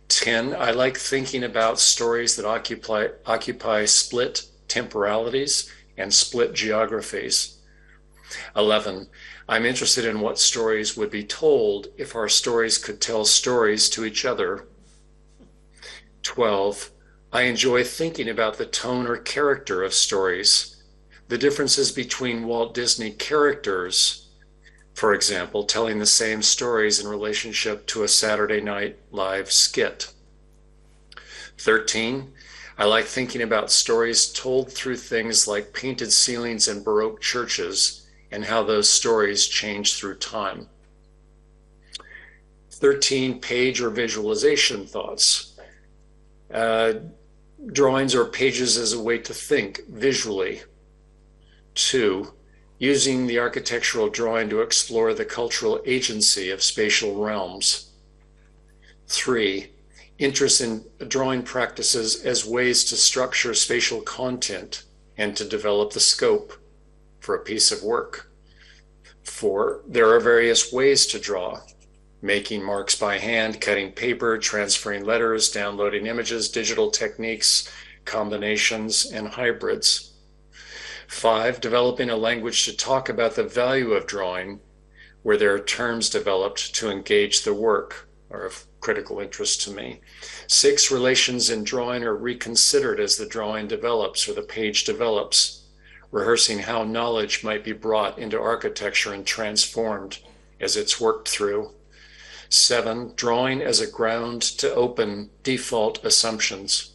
10, I like thinking about stories that occupy split temporalities and split geographies. 11, I'm interested in what stories would be told if our stories could tell stories to each other. 12, I enjoy thinking about the tone or character of stories, the differences between Walt Disney characters, for example, telling the same stories in relationship to a Saturday Night Live skit. 13, I like thinking about stories told through things like painted ceilings in Baroque churches and how those stories change through time. 13, page or visualization thoughts. Drawings or pages as a way to think visually. 2, using the architectural drawing to explore the cultural agency of spatial realms. 3, interest in drawing practices as ways to structure spatial content and to develop the scope for a piece of work. 4, there are various ways to draw: making marks by hand, cutting paper, transferring letters, downloading images, digital techniques, combinations, and hybrids. 5, developing a language to talk about the value of drawing, where there are terms developed to engage the work are of critical interest to me. 6, relations in drawing are reconsidered as the drawing develops or the page develops, rehearsing how knowledge might be brought into architecture and transformed as it's worked through. 7, drawing as a ground to open default assumptions.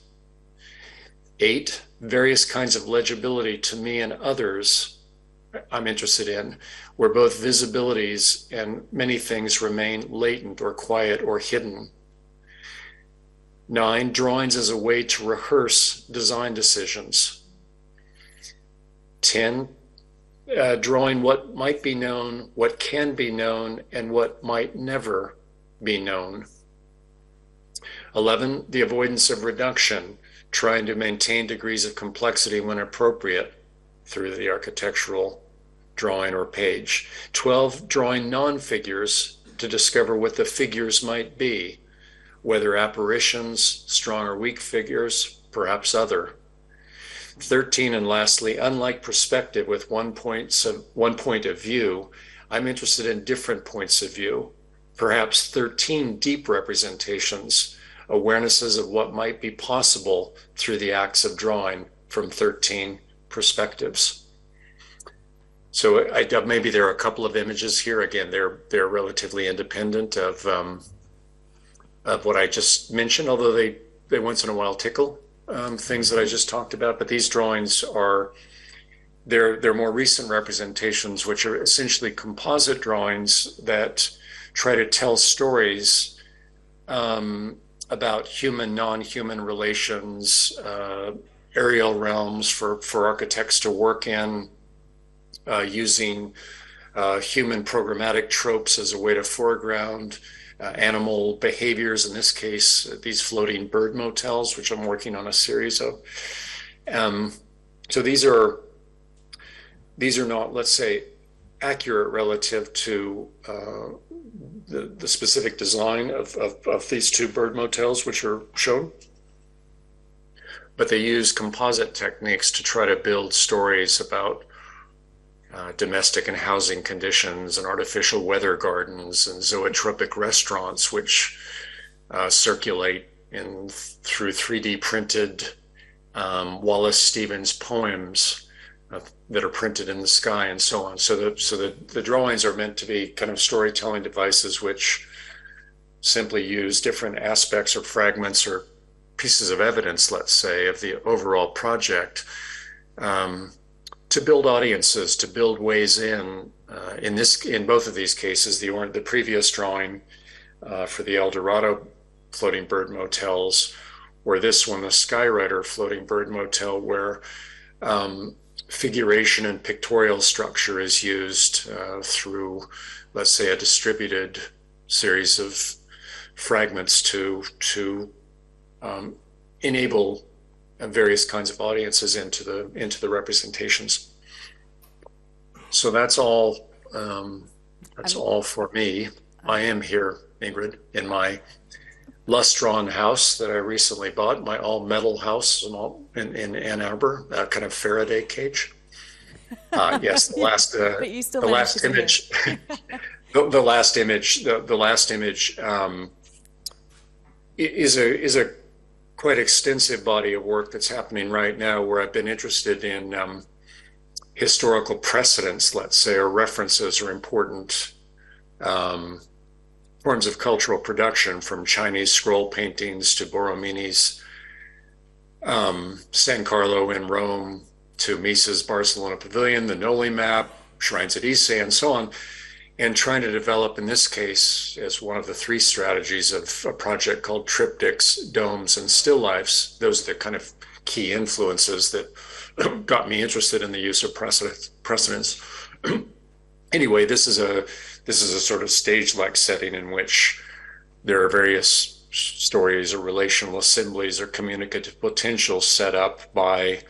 8, various kinds of legibility to me and others I'm interested in, where both visibilities and many things remain latent or quiet or hidden. 9, drawings as a way to rehearse design decisions. 10, drawing what might be known, what can be known, and what might never be known. 11, the avoidance of reduction, trying to maintain degrees of complexity when appropriate through the architectural drawing or page. 12, drawing non-figures to discover what the figures might be, whether apparitions, strong or weak figures, perhaps other. 13, and lastly, unlike perspective with one point of view, I'm interested in different points of view, perhaps 13 deep representations, awarenesses of what might be possible through the acts of drawing from 13 perspectives. So maybe there are a couple of images here. Again, they're relatively independent of what I just mentioned, although they once in a while tickle things that I just talked about. But these drawings they're more recent representations, which are essentially composite drawings that try to tell stories about human, non-human relations, aerial realms for architects to work in, using human programmatic tropes as a way to foreground animal behaviors, in this case, these floating bird motels, which I'm working on a series of. So these are not, let's say, accurate relative to the specific design of these two bird motels, which are shown. But they use composite techniques to try to build stories about domestic and housing conditions and artificial weather gardens and zoetropic restaurants, which circulate through 3D printed Wallace Stevens poems that are printed in the sky and so on. So the drawings are meant to be kind of storytelling devices which simply use different aspects or fragments or pieces of evidence, let's say, of the overall project to build audiences, to build ways in. In both of these cases, the previous drawing for the El Dorado floating bird motels, or this one, the Skyrider floating bird motel, where figuration and pictorial structure is used through, let's say, a distributed series of fragments to enable various kinds of audiences into the representations. So that's all. That's all for me. I am here, Ingrid, in my lust-drawn house that I recently bought, my all-metal house in Ann Arbor, kind of Faraday cage. Yes, the last image. The last image is a quite extensive body of work that's happening right now, where I've been interested in historical precedents, let's say, or references or important forms of cultural production, from Chinese scroll paintings to Borromini's San Carlo in Rome to Mises' Barcelona Pavilion, the Noli map, shrines at Ise, and so on, and trying to develop, in this case, as one of the three strategies of a project called triptychs, domes, and still lifes. Those are the kind of key influences that got me interested in the use of precedents. Anyway, this is a sort of stage-like setting in which there are various stories or relational assemblies or communicative potential set up by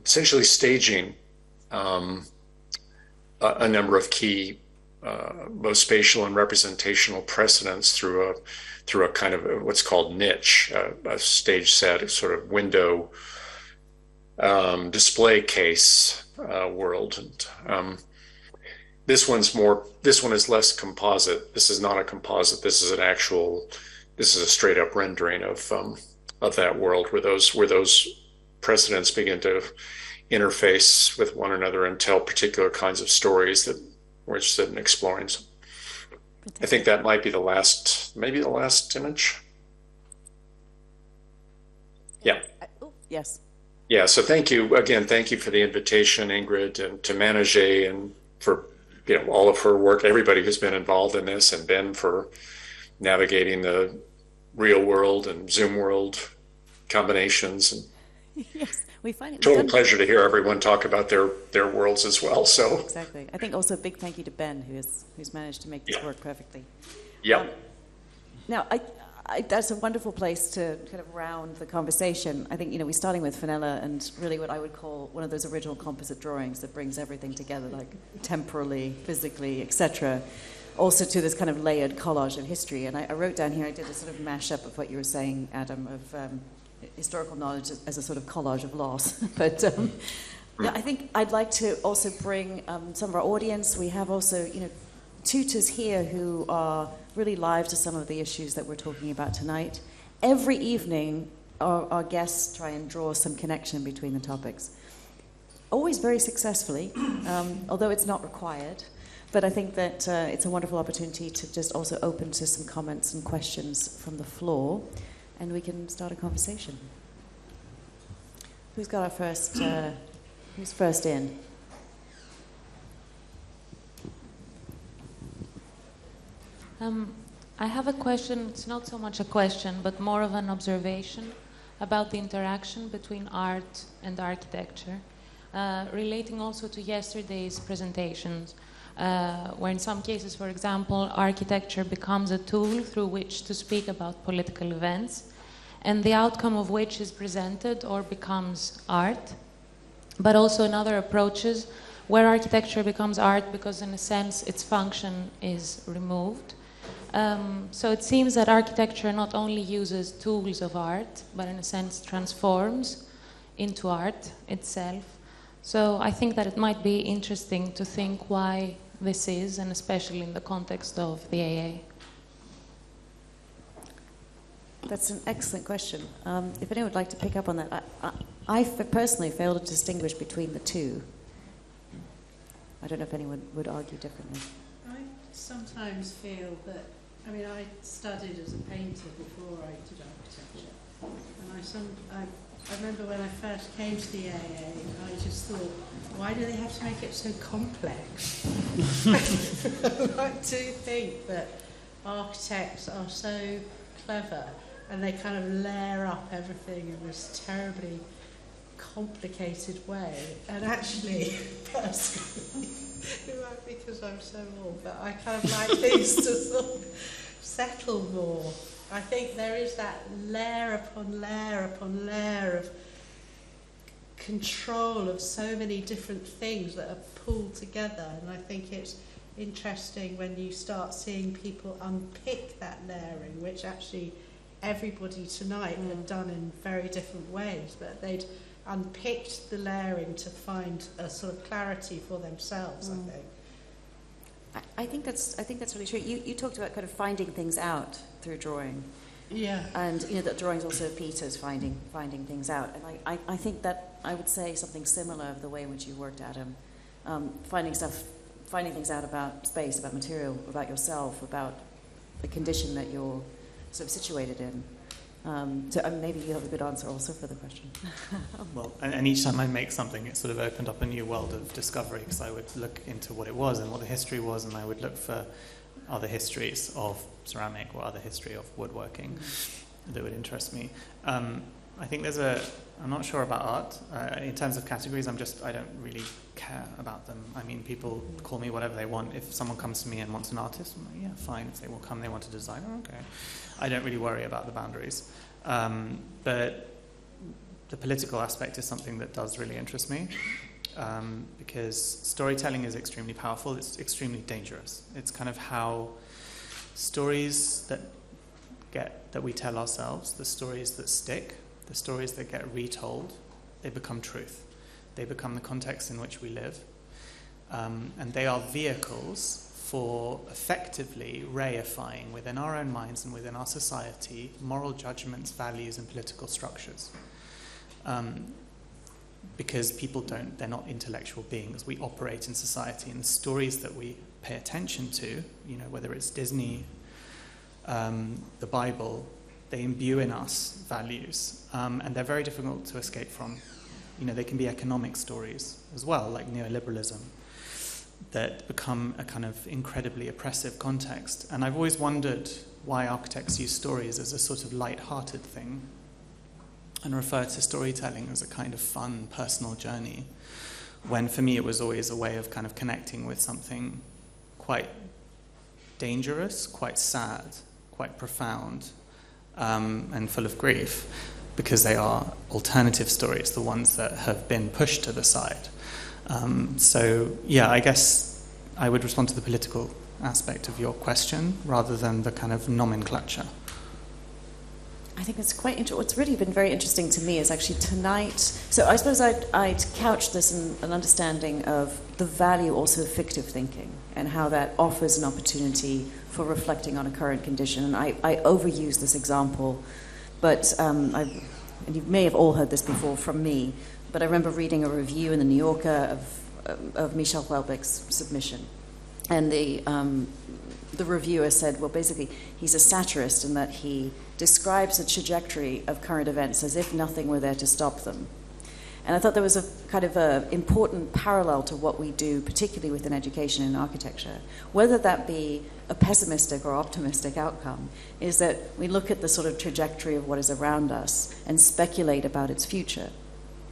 essentially staging a number of key both spatial and representational precedents through a kind of what's called niche, a stage set, a sort of window display case world. And this one is less composite. This is not a composite. This is a straight up rendering of that world where those precedents begin to interface with one another and tell particular kinds of stories that we're interested in exploring. So I think that might be the last image. Yeah. Yes. Yeah. So thank you again. Thank you for the invitation, Ingrid, and to Manage, and for all of her work. Everybody who's been involved in this, and Ben for navigating the real world and Zoom world combinations. And yes, we find it total pleasure to hear everyone talk about their worlds as well. So exactly. I think also a big thank you to Ben, who's managed to make this work perfectly. Yeah. Now, that's a wonderful place to kind of round the conversation. I think, we're starting with Fanella and really what I would call one of those original composite drawings that brings everything together, like temporally, physically, etc. Also to this kind of layered collage of history. And I wrote down here, I did a sort of mashup of what you were saying, Adam, of historical knowledge as a sort of collage of loss. But I think I'd like to also bring some of our audience. We have also, tutors here who are really live to some of the issues that we're talking about tonight. Every evening, our guests try and draw some connection between the topics. Always very successfully, although it's not required. But I think that it's a wonderful opportunity to just also open to some comments and questions from the floor, and we can start a conversation. Who's got our first, who's first in? I have a question. It's not so much a question, but more of an observation about the interaction between art and architecture, relating also to yesterday's presentations, where in some cases, for example, architecture becomes a tool through which to speak about political events, and the outcome of which is presented or becomes art, but also in other approaches where architecture becomes art because, in a sense, its function is removed. So it seems that architecture not only uses tools of art, but in a sense transforms into art itself. So I think that it might be interesting to think why this is, and especially in the context of the AA. That's an excellent question. If anyone would like to pick up on that, I personally fail to distinguish between the two. I don't know if anyone would argue differently. I sometimes feel that, I studied as a painter before I did architecture. And I remember when I first came to the AA, I just thought, why do they have to make it so complex? I do think that architects are so clever and they kind of layer up everything in this terribly complicated way. And actually, personally, it might be because I'm so old, but I kind of like things to sort of settle more. I think there is that layer upon layer upon layer of control of so many different things that are pulled together, and I think it's interesting when you start seeing people unpick that layering, which actually everybody tonight had done in very different ways, but they'd unpicked the layering to find a sort of clarity for themselves, I think. I think that's really true. You talked about kind of finding things out through drawing. Yeah. And that drawing is also Peter's finding things out. And I think that I would say something similar of the way in which you worked at him. Finding things out about space, about material, about yourself, about the condition that you're sort of situated in. So maybe you have a good answer also for the question. Well, and each time I make something, it sort of opened up a new world of discovery, because I would look into what it was and what the history was, and I would look for other histories of ceramic or other history of woodworking that would interest me. I think I'm not sure about art. In terms of categories, I don't really care about them. People call me whatever they want. If someone comes to me and wants an artist, I'm like, yeah, fine. If they will come, they want a designer, okay. I don't really worry about the boundaries. But the political aspect is something that does really interest me, because storytelling is extremely powerful. It's extremely dangerous. It's kind of how stories that we tell ourselves, the stories that stick, the stories that get retold, they become truth. They become the context in which we live. And they are vehicles for effectively reifying within our own minds and within our society moral judgments, values, and political structures. Because people they're not intellectual beings. We operate in society, and the stories that we pay attention to, whether it's Disney, the Bible, they imbue in us values, and they're very difficult to escape from. They can be economic stories as well, like neoliberalism, that become a kind of incredibly oppressive context. And I've always wondered why architects use stories as a sort of light-hearted thing and refer to storytelling as a kind of fun, personal journey, when for me it was always a way of kind of connecting with something quite dangerous, quite sad, quite profound, and full of grief, because they are alternative stories, the ones that have been pushed to the side. I guess I would respond to the political aspect of your question rather than the kind of nomenclature. I think it's quite interesting. What's really been very interesting to me is actually tonight. So I suppose I'd couch this in an understanding of the value also of fictive thinking and how that offers an opportunity for reflecting on a current condition. And I overuse this example, but and you may have all heard this before from me, but I remember reading a review in the New Yorker of Michel Houellebecq's submission. And the reviewer said, well, basically, he's a satirist in that he describes the trajectory of current events as if nothing were there to stop them. And I thought there was a kind of a important parallel to what we do, particularly within education and architecture. Whether that be a pessimistic or optimistic outcome, is that we look at the sort of trajectory of what is around us and speculate about its future.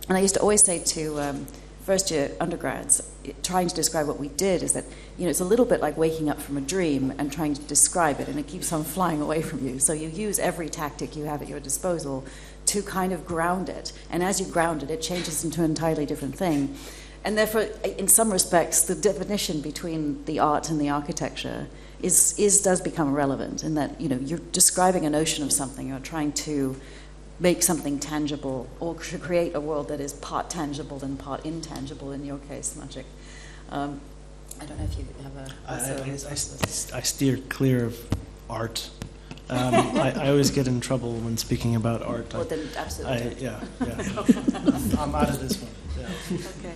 And I used to always say to first-year undergrads, trying to describe what we did, is that, you know, it's a little bit like waking up from a dream and trying to describe it, and it keeps on flying away from you. So you use every tactic you have at your disposal to kind of ground it. And as you ground it, it changes into an entirely different thing. And therefore, in some respects, the definition between the art and the architecture does become irrelevant, in that, you know, you're describing a notion of something, you're trying to make something tangible, or to create a world that is part tangible and part intangible, in your case, Magic. I don't know if you have I steer clear of art. I always get in trouble when speaking about art. Well, then absolutely. I'm out of this one. Yeah. Okay.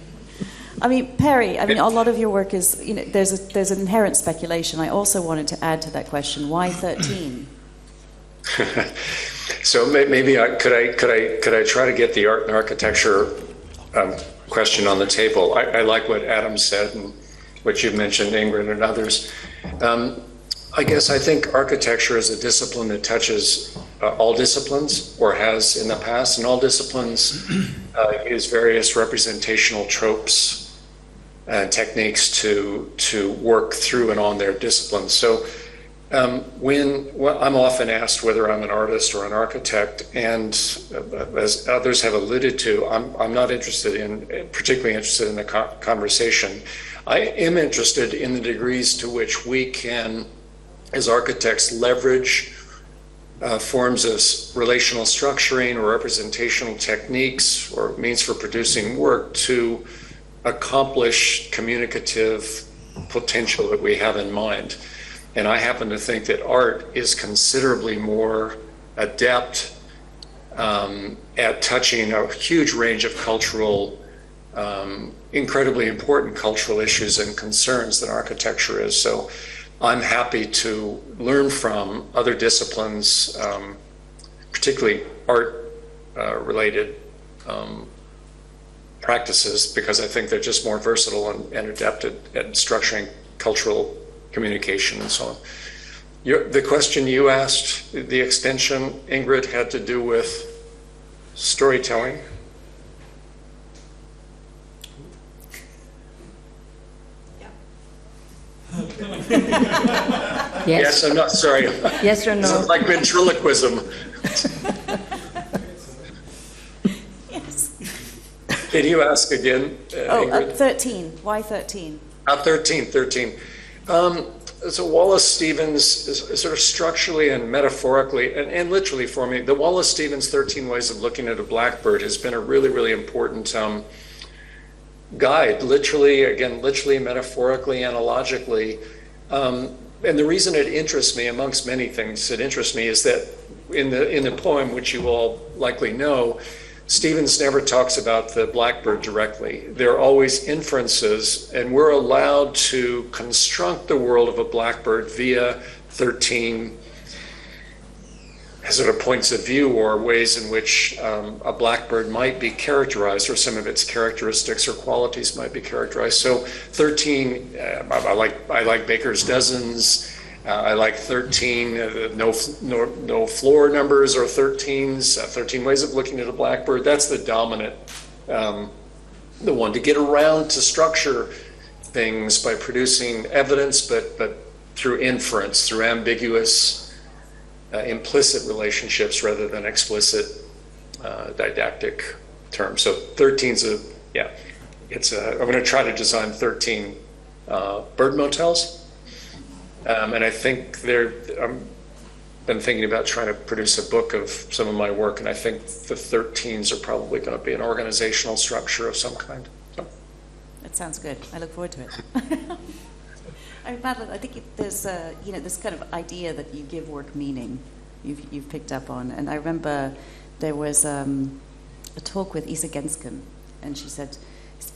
I mean, Perry, a lot of your work is, you know, there's an inherent speculation. I also wanted to add to that question, why 13? So maybe could I try to get the art and architecture question on the table? I like what Adam said and what you've mentioned, Ingrid, and others. I think architecture is a discipline that touches all disciplines, or has in the past, and all disciplines use various representational tropes and techniques to work through and on their disciplines. So when I'm often asked whether I'm an artist or an architect, and as others have alluded to, I'm not particularly interested in the conversation. I am interested in the degrees to which we can, as architects, leverage forms of relational structuring or representational techniques or means for producing work to accomplish communicative potential that we have in mind. And I happen to think that art is considerably more adept at touching a huge range of cultural, incredibly important cultural issues and concerns than architecture is. So I'm happy to learn from other disciplines, particularly art-related practices, because I think they're just more versatile and adept at structuring cultural communication and so on. The question you asked, the extension, Ingrid, had to do with storytelling. Yes, I'm not sorry. Yes or no? It's like ventriloquism. Yes. Can you ask again, Ingrid? 13. Why 13? 13. So Wallace Stevens is sort of structurally and metaphorically and literally for me, the Wallace Stevens 13 Ways of Looking at a Blackbird has been a really, really important guide, literally, metaphorically, analogically. And the reason it interests me, amongst many things that interest me, is that in the poem, which you all likely know, Stevens never talks about the blackbird directly. There are always inferences, and we're allowed to construct the world of a blackbird via 13 sort of points of view or ways in which a blackbird might be characterized, or some of its characteristics or qualities might be characterized. So 13, I like Baker's dozens. I like 13, no floor numbers or 13s, 13 ways of looking at a blackbird. That's the dominant, the one to get around to structure things by producing evidence, but through inference, through ambiguous, implicit relationships rather than explicit didactic terms. So 13's I'm going to try to design 13 bird motels. And I think been thinking about trying to produce a book of some of my work, and I think the 13s are probably going to be an organizational structure of some kind. So. That sounds good. I look forward to it. Madeline, I think there's this kind of idea that you give work meaning. You've picked up on, and I remember there was a talk with Isa Gensken, and she said,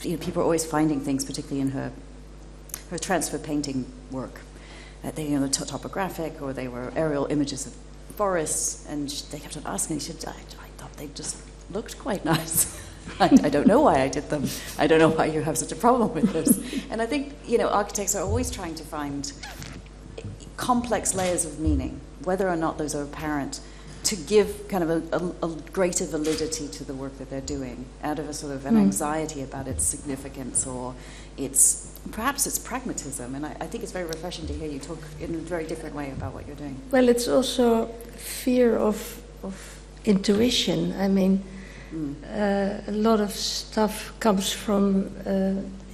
people are always finding things, particularly in her transfer painting work. They were topographic, or they were aerial images of forests, and they kept on asking. She said, I thought they just looked quite nice. I don't know why I did them. I don't know why you have such a problem with this. And I think, architects are always trying to find complex layers of meaning, whether or not those are apparent, to give kind of a greater validity to the work that they're doing, out of a sort of an anxiety about its significance, or perhaps it's pragmatism. And I think it's very refreshing to hear you talk in a very different way about what you're doing. Well, it's also fear of intuition. I mean, a lot of stuff comes from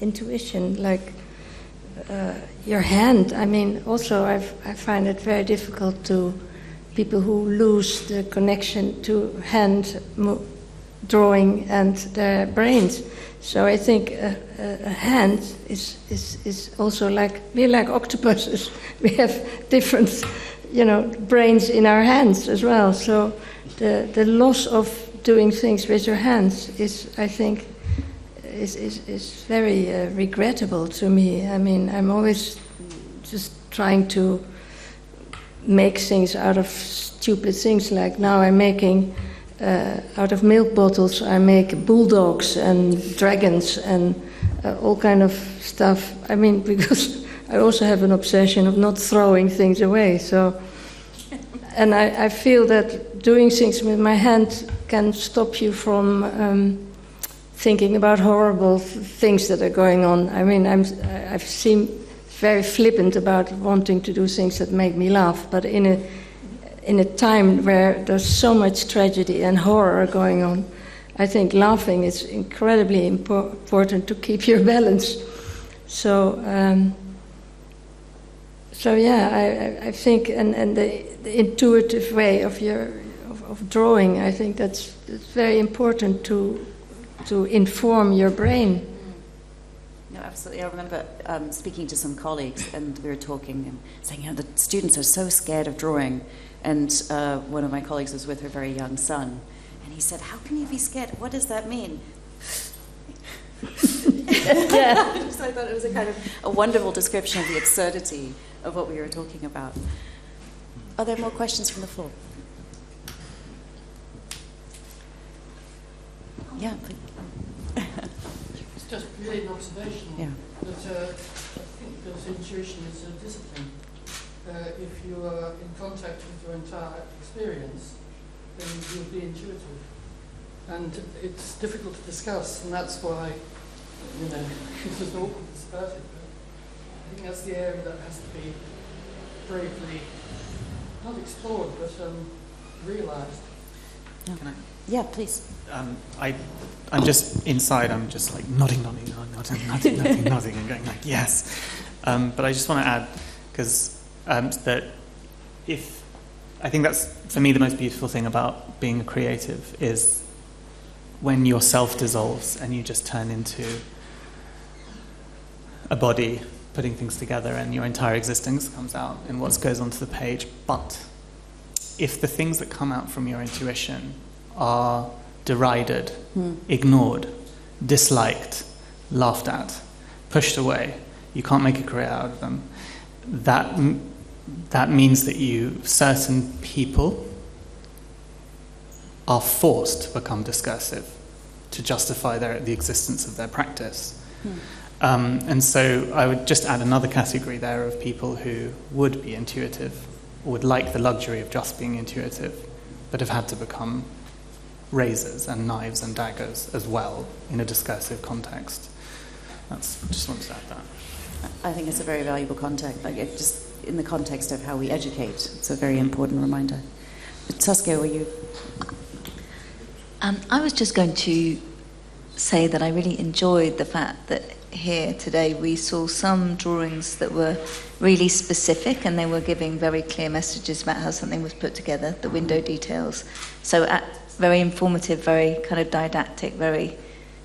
intuition, like your hand. I mean, also I find it very difficult to people who lose the connection to hand drawing and their brains. So I think a hand is also we're like octopuses. We have different, brains in our hands as well. So the loss of doing things with your hands is, I think, is very regrettable to me. I mean, I'm always just trying to make things out of stupid things. Like now I'm making, out of milk bottles, I make bulldogs and dragons and all kind of stuff. I mean, because I also have an obsession of not throwing things away. So, and I feel that doing things with my hand can stop you from thinking about horrible things that are going on. I mean, I've seen very flippant about wanting to do things that make me laugh, but in a time where there's so much tragedy and horror going on, I think laughing is incredibly important to keep your balance. So yeah, I think, and the intuitive way of drawing, I think that's very important to inform your brain. No, absolutely. I remember speaking to some colleagues, and we were talking and saying, the students are so scared of drawing. And one of my colleagues was with her very young son, and he said, "How can you be scared? What does that mean?" Yeah. So I thought it was a wonderful description of the absurdity of what we were talking about. Are there more questions from the floor? Yeah, please. It's just really an observation that I think that intuition is a discipline. If you are in contact with your entire experience, then you'll be intuitive. And it's difficult to discuss, and that's why, there's no awkwardness about it. But I think that's the area that has to be bravely, not explored, but realised. Can I? Yeah, please. I'm just inside. I'm just like nodding, and going like yes. But I just want to add, because that I think that's for me the most beautiful thing about being a creative is when yourself dissolves and you just turn into a body putting things together, and your entire existence comes out in what goes onto the page. But if the things that come out from your intuition are derided, ignored, disliked, laughed at, pushed away, you can't make a career out of them. That means that certain people are forced to become discursive to justify the existence of their practice. And so I would just add another category there of people who would be intuitive, or would like the luxury of just being intuitive, but have had to become razors and knives and daggers as well in a discursive context. Just wanted to add that. I think it's a very valuable context. Just in the context of how we educate, it's a very important reminder. Saskia, were you? I was just going to say that I really enjoyed the fact that here today, we saw some drawings that were really specific and they were giving very clear messages about how something was put together, the window details. So very informative, very kind of didactic, very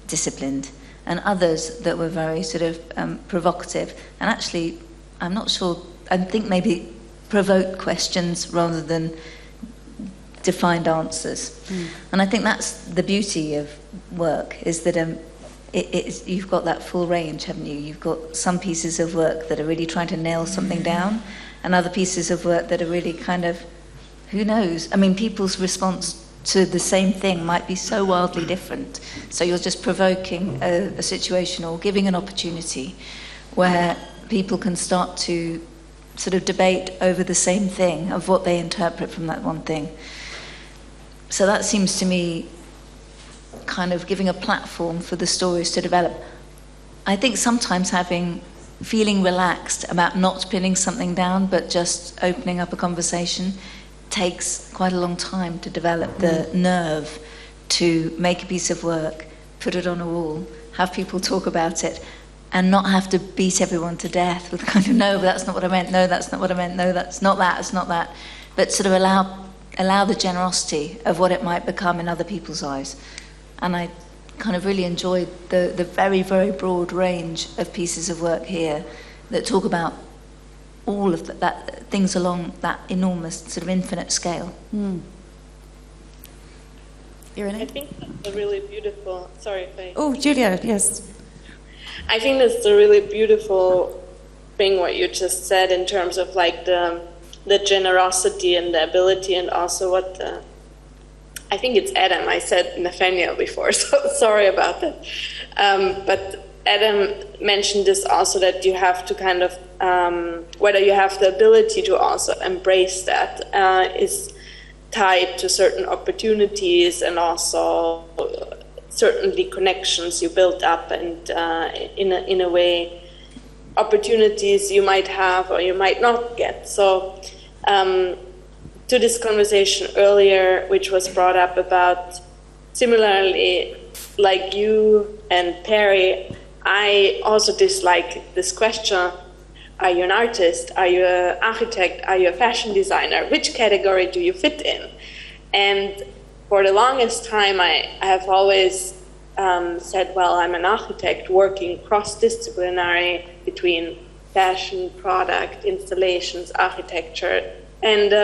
disciplined. And others that were very sort of provocative. And actually, I'm not sure, I think maybe provoked questions rather than defined answers. And I think that's the beauty of work, is that you've got that full range, haven't you? You've got some pieces of work that are really trying to nail something down, and other pieces of work that are really kind of, who knows? I mean, people's response to the same thing might be so wildly different. So you're just provoking a situation or giving an opportunity where people can start to sort of debate over the same thing, of what they interpret from that one thing. So that seems to me kind of giving a platform for the stories to develop. I think sometimes feeling relaxed about not pinning something down, but just opening up a conversation, takes quite a long time to develop the nerve to make a piece of work, put it on a wall, have people talk about it, and not have to beat everyone to death with kind of, no, but that's not what I meant, no, that's not what I meant, no, that's not that, it's not that. But sort of allow the generosity of what it might become in other people's eyes. And I kind of really enjoyed the very, very broad range of pieces of work here that talk about all of that things along that enormous, sort of infinite scale. I think that's a really beautiful, sorry if I... Oh, Julia, yes. I think that's a really beautiful thing what you just said in terms of like the generosity and the ability, and also what the... I think it's Adam. I said Nathaniel before, so sorry about that. But Adam mentioned this also, that you have to kind of, whether you have the ability to also embrace that is tied to certain opportunities and also certainly connections you build up, and in a way, opportunities you might have or you might not get. So to this conversation earlier, which was brought up about, similarly, like you and Perry, I also dislike this question, are you an artist, are you an architect, are you a fashion designer, which category do you fit in? And for the longest time, I have always said, well, I'm an architect working cross-disciplinary between fashion, product, installations, architecture, and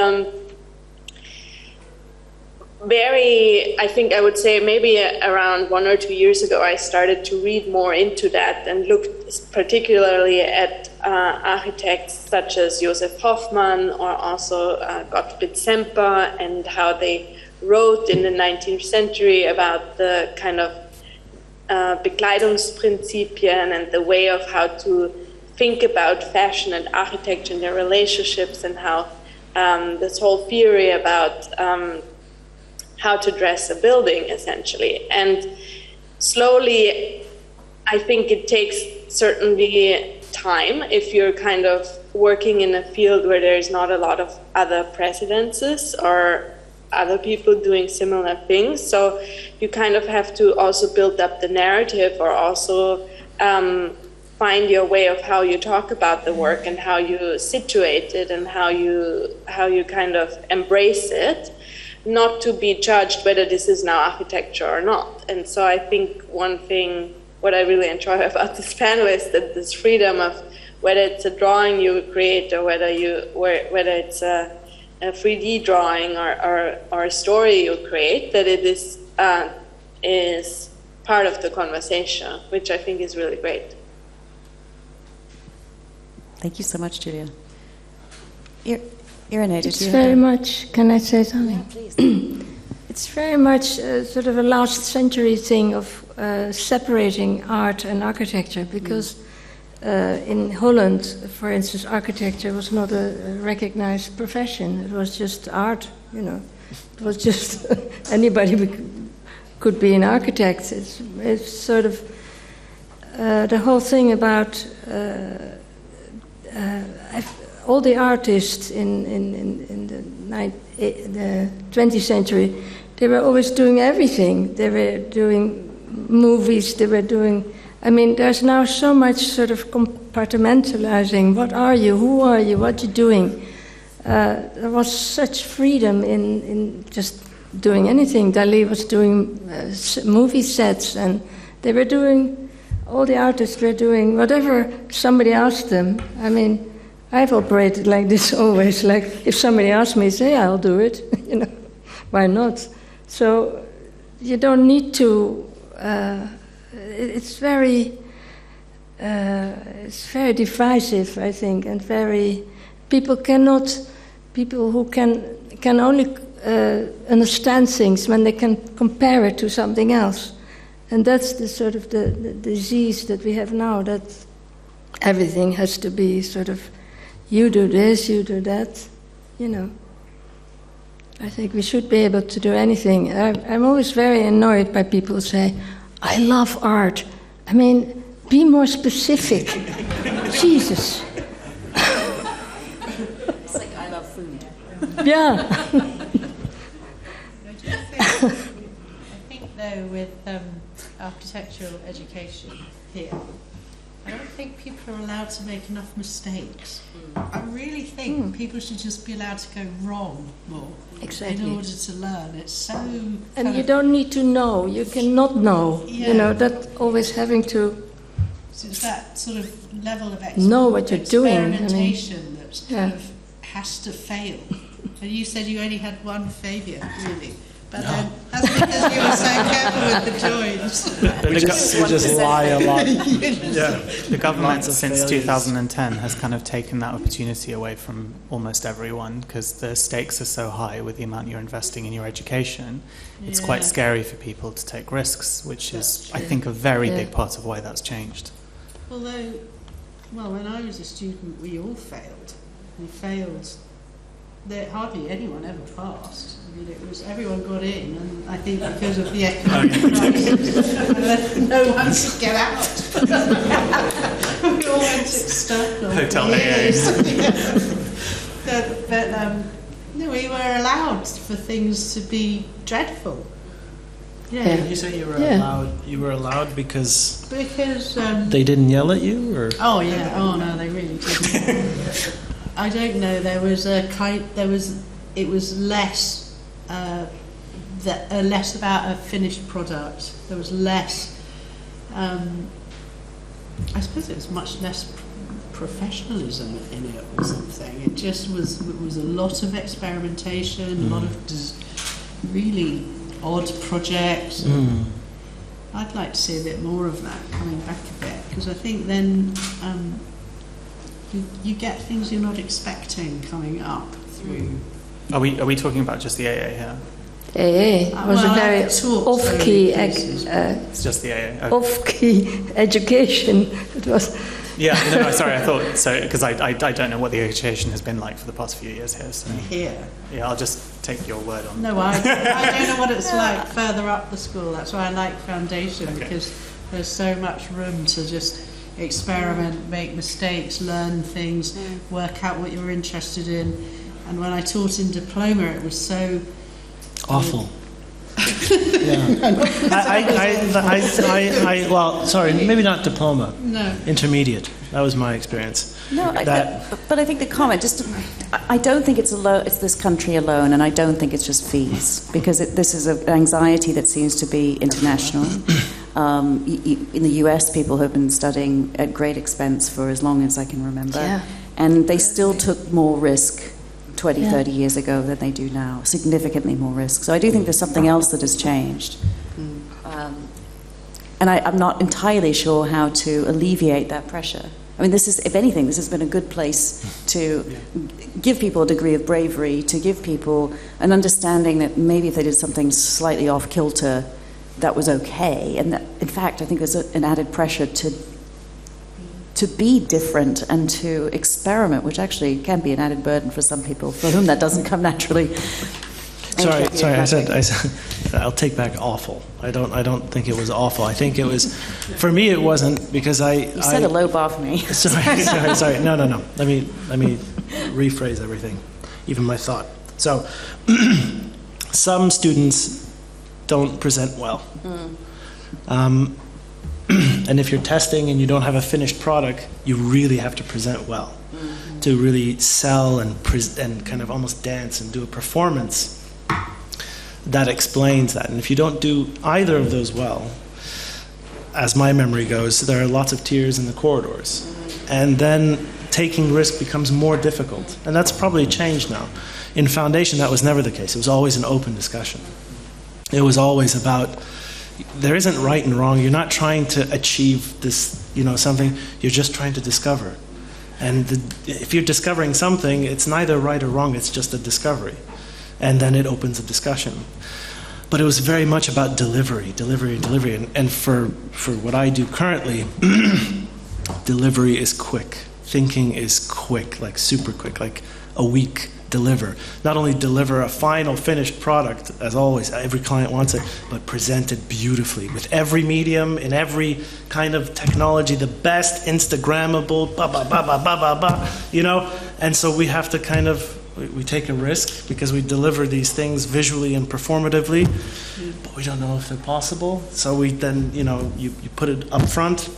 I think I would say maybe around 1 or 2 years ago, I started to read more into that and looked particularly at architects such as Josef Hoffmann or also Gottfried Semper, and how they wrote in the 19th century about the kind of Bekleidungsprinzipien and the way of how to think about fashion and architecture and their relationships, and how this whole theory about how to dress a building, essentially. And slowly, I think it takes certainly time if you're kind of working in a field where there's not a lot of other precedences or other people doing similar things. So you kind of have to also build up the narrative, or also find your way of how you talk about the work and how you situate it and how you kind of embrace it, not to be judged whether this is now architecture or not. And so I think one thing, what I really enjoy about this panel is that this freedom of whether it's a drawing you create or whether it's a 3D drawing or a story you create, that it is part of the conversation, which I think is really great. Thank you so much, Julia. Irene, it's very much, can I say something? Yeah, please. It's very much sort of a last century thing of separating art and architecture, because in Holland, for instance, architecture was not a recognized profession. It was just art, you know. It was just anybody could be an architect. It's sort of the whole thing about all the artists in the 20th century, they were always doing everything. They were doing movies, they were doing I mean, there's now so much sort of compartmentalizing. What are you? Who are you? What are you doing? There was such freedom in just doing anything. Dali was doing movie sets, and they were doing, all the artists were doing whatever somebody asked them. I mean, I've operated like this always. Like, if somebody asks me, say, I'll do it. You know, why not? So you don't need to. It's very divisive, I think, and very people who can only understand things when they can compare it to something else, and that's the sort of the disease that we have now. That everything has to be sort of, you do this, you do that, you know. I think we should be able to do anything. I'm always very annoyed by people who say, I love art. I mean, be more specific. Jesus. It's like I love food. Yeah. I think, though, with architectural education here, I don't think people are allowed to make enough mistakes. I really think people should just be allowed to go wrong more in order to learn. It's so... And you don't need to know. You cannot know. Yeah. You know, that always having to... So it's that sort of level of know what you're doing. Experimentation that kind of has to fail. And you said you only had one failure, really. But then that's because you were so careful with the joins. We just lie a lot. The government Lots of since failures. 2010 has kind of taken that opportunity away from almost everyone because the stakes are so high with the amount you're investing in your education. It's quite scary for people to take risks, which is, I think, a very big part of why that's changed. Although, well, when I was a student, we all failed. We failed. Hardly anyone ever passed. I mean, it was everyone got in, and I think because of the economic crisis, no one could get out. We all went external. Hotel AA. But no, we were allowed for things to be dreadful. Yeah. You say you were allowed. You were allowed because they didn't yell at you, or oh yeah, oh no, they really didn't. I don't know. There was it was less less about a finished product. There was less. I suppose it was much less professionalism in it or something. It just was. It was a lot of experimentation, a lot of really odd projects. I'd like to see a bit more of that coming back a bit, because I think then. You get things you're not expecting coming up through. Are we talking about just the AA here? AA was a very off-key. It's just the AA. Okay. Off-key education. It was. Yeah, no, sorry, I thought so because I don't know what the education has been like for the past few years here. So here. Yeah, I'll just take your word on. No, I don't know what it's like further up the school. That's why I like foundation, because there's so much room to just experiment, make mistakes, learn things, work out what you're interested in. And when I taught in diploma, it was so awful. Well, sorry, maybe not diploma. No. Intermediate. That was my experience. No, but I think the comment, I don't think it's this country alone, and I don't think it's just fees, because this is an anxiety that seems to be international. In the US, people have been studying at great expense for as long as I can remember, and they still took more risk 20, 30 years ago than they do now, significantly more risk. So I do think there's something else that has changed. And I'm not entirely sure how to alleviate that pressure. I mean, if anything, this has been a good place to give people a degree of bravery, to give people an understanding that maybe if they did something slightly off kilter, that was okay. And that, in fact, I think there's an added pressure to be different and to experiment, which actually can be an added burden for some people for whom that doesn't come naturally. Sorry. I said I'll take back awful. I don't think it was awful. I think it was, for me, it wasn't because You set a low bar for me. Sorry. No. Let me rephrase everything, even my thought. So, some students don't present well. And if you're testing and you don't have a finished product, you really have to present well to really sell and kind of almost dance and do a performance that explains that. And if you don't do either of those well, as my memory goes, there are lots of tears in the corridors. And then taking risk becomes more difficult. And that's probably changed now. In Foundation, that was never the case. It was always an open discussion. It was always about, there isn't right and wrong. You're not trying to achieve this, something. You're just trying to discover. And if you're discovering something, it's neither right or wrong. It's just a discovery. And then it opens a discussion. But it was very much about delivery. And for what I do currently, delivery is quick. Thinking is quick, like super quick, like a week deliver. Not only deliver a final finished product, as always, every client wants it, but present it beautifully with every medium, in every kind of technology, the best Instagrammable, And so we have to kind of, we take a risk because we deliver these things visually and performatively, but we don't know if they're possible. So we then, you put it up front,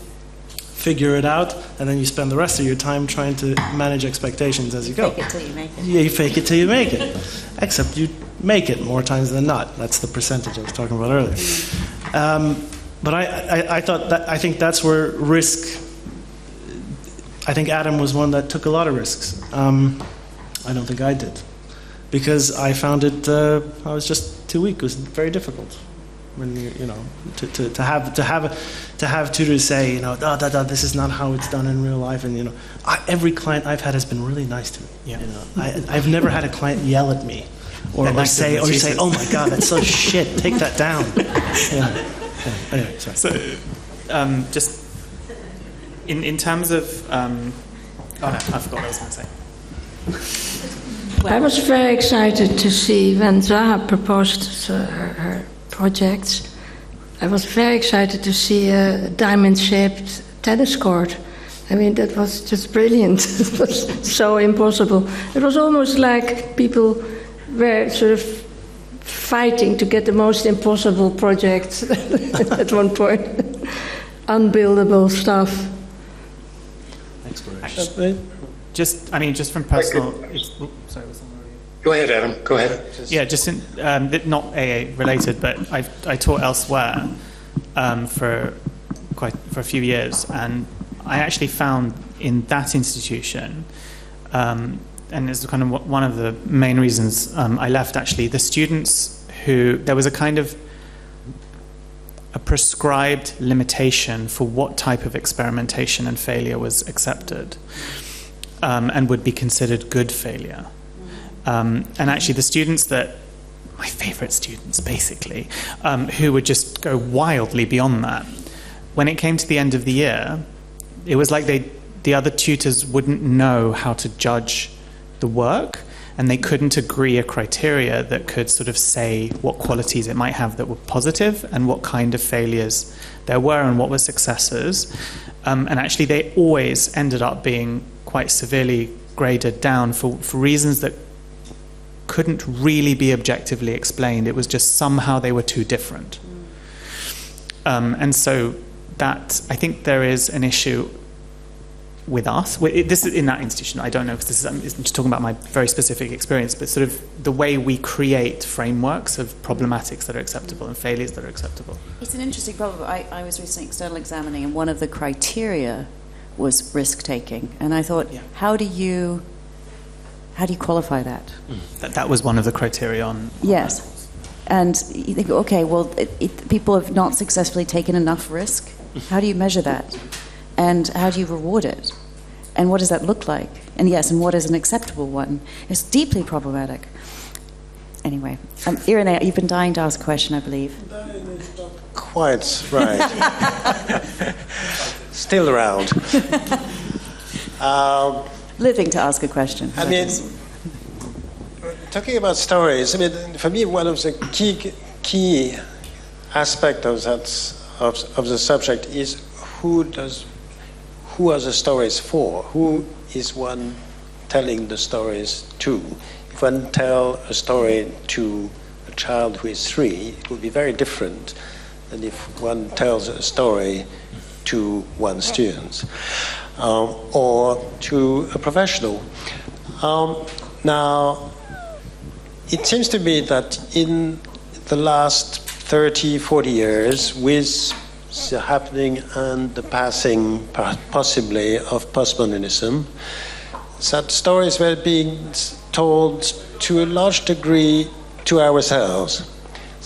figure it out, and then you spend the rest of your time trying to manage expectations as you go. Fake it till you make it. Yeah, you fake it till you make it. Except you make it more times than not. That's the percentage I was talking about earlier. But I think that's where risk. I think Adam was one that took a lot of risks. I don't think I did, because I found it. I was just too weak. It was very difficult. When to have tutors say, this is not how it's done in real life, and every client I've had has been really nice to me. Yeah. I've never had a client yell at me, or say, oh my God, that's so shit. Take that down. Anyway, sorry. So, just in terms of, I forgot what I was going to say. I was very excited to see when Zaha proposed her projects. I was very excited to see a diamond-shaped tennis court. I mean, that was just brilliant. It was so impossible. It was almost like people were sort of fighting to get the most impossible project at one point. Unbuildable stuff. Exploration. Just from personal. Sorry, was Go ahead, Adam. Go ahead. Just not AA related, but I taught elsewhere for a few years, and I actually found in that institution, and it's kind of one of the main reasons I left. Actually, the students there was a kind of a prescribed limitation for what type of experimentation and failure was accepted, and would be considered good failure. And actually the students my favorite students basically, who would just go wildly beyond that, when it came to the end of the year, it was like the other tutors wouldn't know how to judge the work, and they couldn't agree a criteria that could sort of say what qualities it might have that were positive and what kind of failures there were and what were successes. And actually they always ended up being quite severely graded down for reasons that couldn't really be objectively explained. It was just somehow they were too different. And so that, I think there is an issue with us. This is in that institution. I don't know, because I'm just talking about my very specific experience, but sort of the way we create frameworks of problematics that are acceptable and failures that are acceptable. It's an interesting problem. I was recently external examining, and one of the criteria was risk-taking. And I thought, how do you qualify that? That was one of the criteria on... Yes. And you think, okay, well, people have not successfully taken enough risk. How do you measure that? And how do you reward it? And what does that look like? And yes, and what is an acceptable one? It's deeply problematic. Anyway, Irene, you've been dying to ask a question, I believe. Quite right. Still around. Living to ask a question. I mean, talking about stories, I mean, for me, one of the key aspects of that of the subject is who are the stories for? Who is one telling the stories to? If one tell a story to a child who is 3, it will be very different than if one tells a story to one's students or to a professional. Now, it seems to me that in the last 30, 40 years, with the happening and the passing, possibly, of postmodernism, that stories were being told to a large degree to ourselves.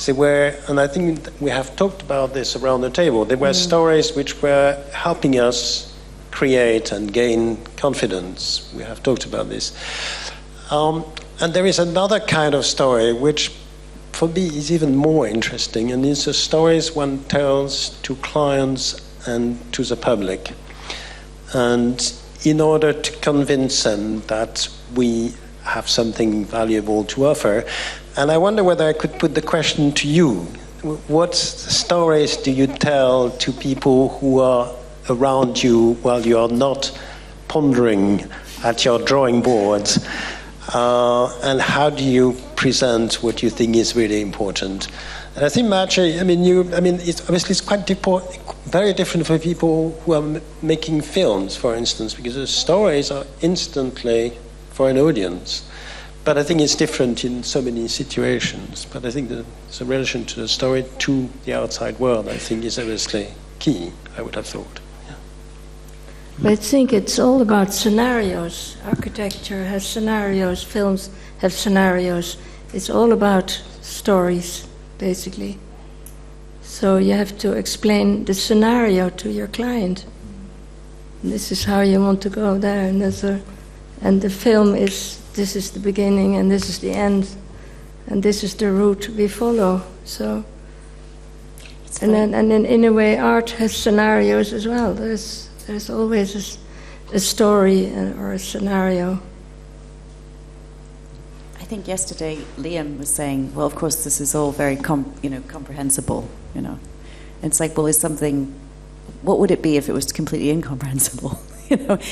They were, and I think we have talked about this around the table, they were stories which were helping us create and gain confidence. We have talked about this. And there is another kind of story which for me is even more interesting, and it's the stories one tells to clients and to the public. And in order to convince them that we have something valuable to offer. And I wonder whether I could put the question to you. What stories do you tell to people who are around you while you are not pondering at your drawing boards? And how do you present what you think is really important? And I think, Maciej, it's obviously it's quite very different for people who are making films, for instance, because the stories are instantly for an audience. But I think it's different in so many situations. But I think the relation to the story to the outside world, I think, is obviously key, I would have thought. I think it's all about scenarios. Architecture has scenarios, films have scenarios. It's all about stories, basically. So you have to explain the scenario to your client. This is how you want to go there, and the film is, this is the beginning and this is the end, and this is the route we follow. So, and then in a way, art has scenarios as well. There's always a story or a scenario. I think yesterday Liam was saying, well, of course, this is all very comprehensible, It's like, well, is something, what would it be if it was completely incomprehensible?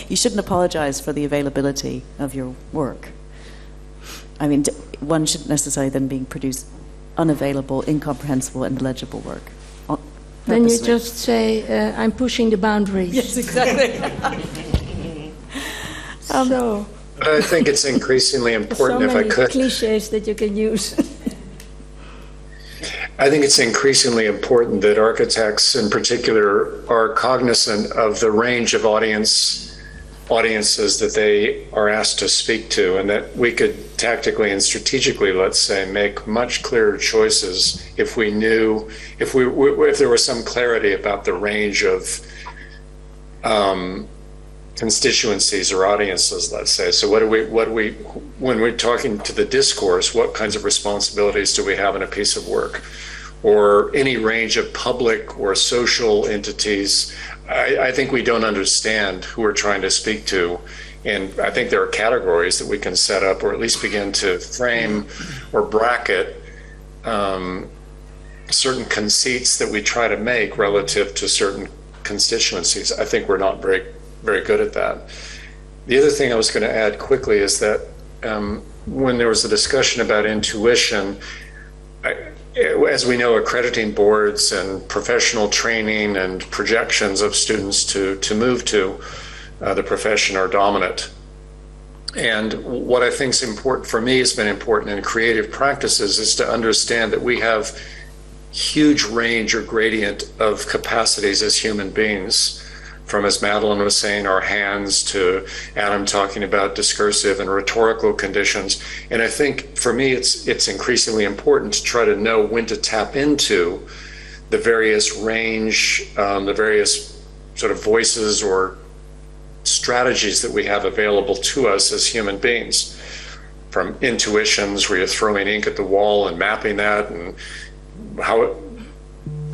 You shouldn't apologize for the availability of your work. I mean, one shouldn't necessarily then be produced unavailable, incomprehensible, and illegible work. Then you just say, I'm pushing the boundaries. Yes, exactly. So, I think it's increasingly important, if I could. So many cliches that you can use. I think it's increasingly important that architects in particular are cognizant of the range of audiences that they are asked to speak to, and that we could tactically and strategically, let's say, make much clearer choices if we knew, if there was some clarity about the range of constituencies or audiences, let's say. So what do we, when we're talking to the discourse, what kinds of responsibilities do we have in a piece of work? Or any range of public or social entities? I think we don't understand who we're trying to speak to. And I think there are categories that we can set up, or at least begin to frame or bracket certain conceits that we try to make relative to certain constituencies. I think we're not very good at that. The other thing I was going to add quickly is that when there was a discussion about intuition, as we know, accrediting boards and professional training and projections of students to move to the profession are dominant. And what I think is important for me has been important in creative practices is to understand that we have huge range or gradient of capacities as human beings. From, as Madeline was saying, our hands, to Adam talking about discursive and rhetorical conditions. And I think for me, it's increasingly important to try to know when to tap into the various range, the various sort of voices or strategies that we have available to us as human beings. From intuitions, where you're throwing ink at the wall and mapping that, and how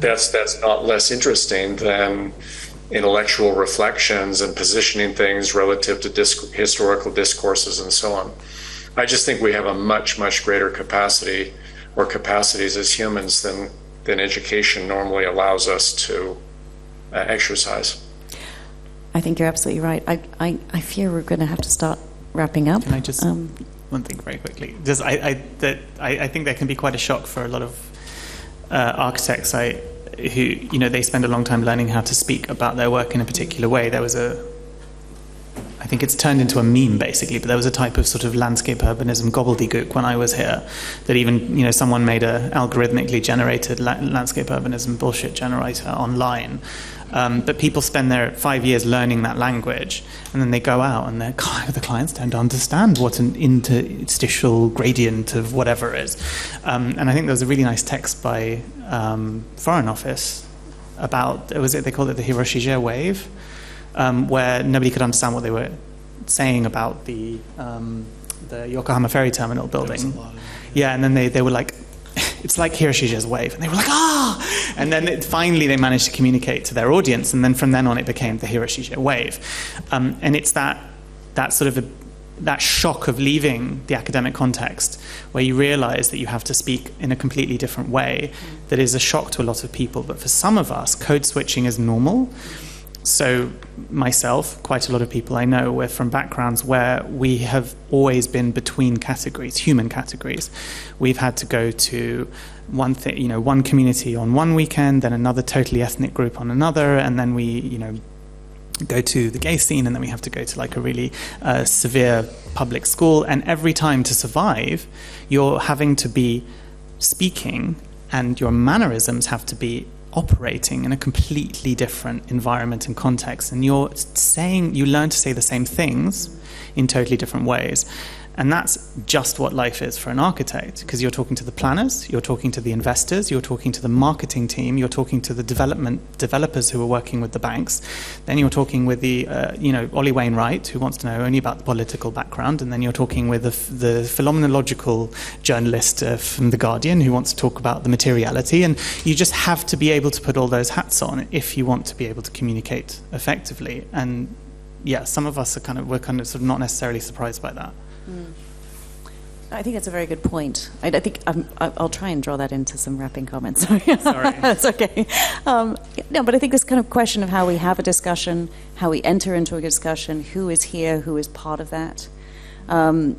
that's not less interesting than intellectual reflections and positioning things relative to historical discourses and so on. I just think we have a much, much greater capacity or capacities as humans than education normally allows us to exercise. I think you're absolutely right. I fear we're going to have to start wrapping up. Can I just, one thing very quickly? I think that can be quite a shock for a lot of architects. who, you know, they spend a long time learning how to speak about their work in a particular way. There was I think it's turned into a meme basically, but there was a type of sort of landscape urbanism gobbledygook when I was here that even, you know, someone made a algorithmically generated landscape urbanism bullshit generator online. But people spend their 5 years learning that language, and then they go out and the clients don't understand what an interstitial gradient of whatever is. And I think there was a really nice text by Foreign Office about, they called it the Hiroshige wave, where nobody could understand what they were saying about the Yokohama Ferry Terminal building. Yeah, and then they were like, it's like Hiroshige's wave. And they were like, ah! And then finally they managed to communicate to their audience, and then from then on it became the Hiroshige wave. And it's that sort of that shock of leaving the academic context where you realize that you have to speak in a completely different way that is a shock to a lot of people. But for some of us, code switching is normal. So myself, quite a lot of people I know, we're from backgrounds where we have always been between categories, human categories. We've had to go to one thing, you know, one community on one weekend, then another totally ethnic group on another, and then we, you know, go to the gay scene, and then we have to go to like a really severe public school. And every time to survive, you're having to be speaking, and your mannerisms have to be operating in a completely different environment and context, and you learn to say the same things in totally different ways. And that's just what life is for an architect, because you're talking to the planners, you're talking to the investors, you're talking to the marketing team, you're talking to the developers who are working with the banks, then you're talking with the Ollie Wainwright, who wants to know only about the political background, and then you're talking with the phenomenological journalist from The Guardian who wants to talk about the materiality. And you just have to be able to put all those hats on if you want to be able to communicate effectively. And yeah, some of us we're kind of sort of not necessarily surprised by that. I think that's a very good point. I think I'll try and draw that into some wrapping comments. Sorry. That's okay. No, but I think this kind of question of how we have a discussion, how we enter into a discussion, who is here, who is part of that. You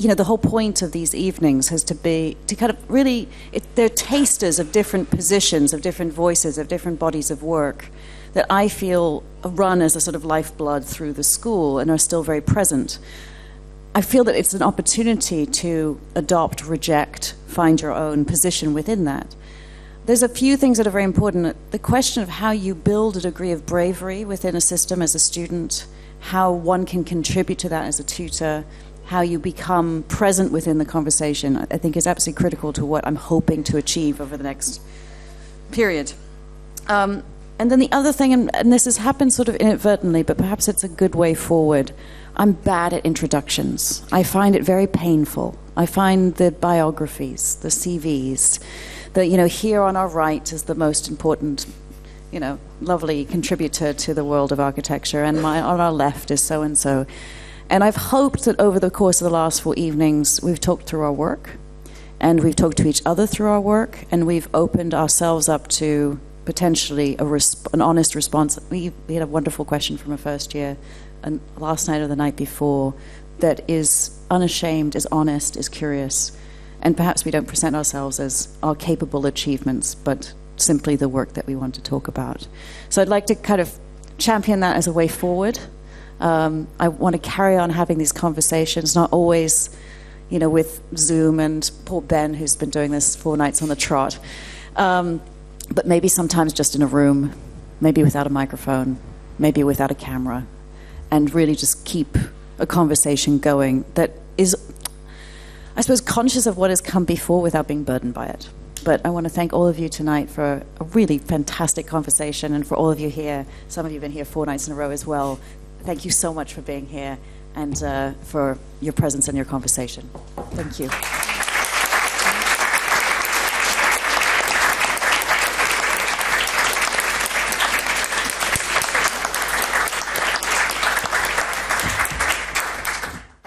know, the whole point of these evenings has to be to kind of really, they're tasters of different positions, of different voices, of different bodies of work that I feel run as a sort of lifeblood through the school and are still very present. I feel that it's an opportunity to adopt, reject, find your own position within that. There's a few things that are very important. The question of how you build a degree of bravery within a system as a student, how one can contribute to that as a tutor, how you become present within the conversation, I think is absolutely critical to what I'm hoping to achieve over the next period. And then the other thing, and this has happened sort of inadvertently, but perhaps it's a good way forward. I'm bad at introductions. I find it very painful. I find the biographies, the CVs, here on our right is the most important, lovely contributor to the world of architecture, and on our left is so-and-so. And I've hoped that over the course of the last 4 evenings, we've talked through our work, and we've talked to each other through our work, and we've opened ourselves up to potentially an honest response. We had a wonderful question from a first year, and last night or the night before, that is unashamed, is honest, is curious. And perhaps we don't present ourselves as our capable achievements, but simply the work that we want to talk about. So I'd like to kind of champion that as a way forward. I want to carry on having these conversations, not always, with Zoom and poor Ben, who's been doing this 4 nights on the trot, but maybe sometimes just in a room, maybe without a microphone, maybe without a camera, and really just keep a conversation going that is, I suppose, conscious of what has come before without being burdened by it. But I want to thank all of you tonight for a really fantastic conversation, and for all of you here. Some of you have been here 4 nights in a row as well. Thank you so much for being here and for your presence and your conversation. Thank you.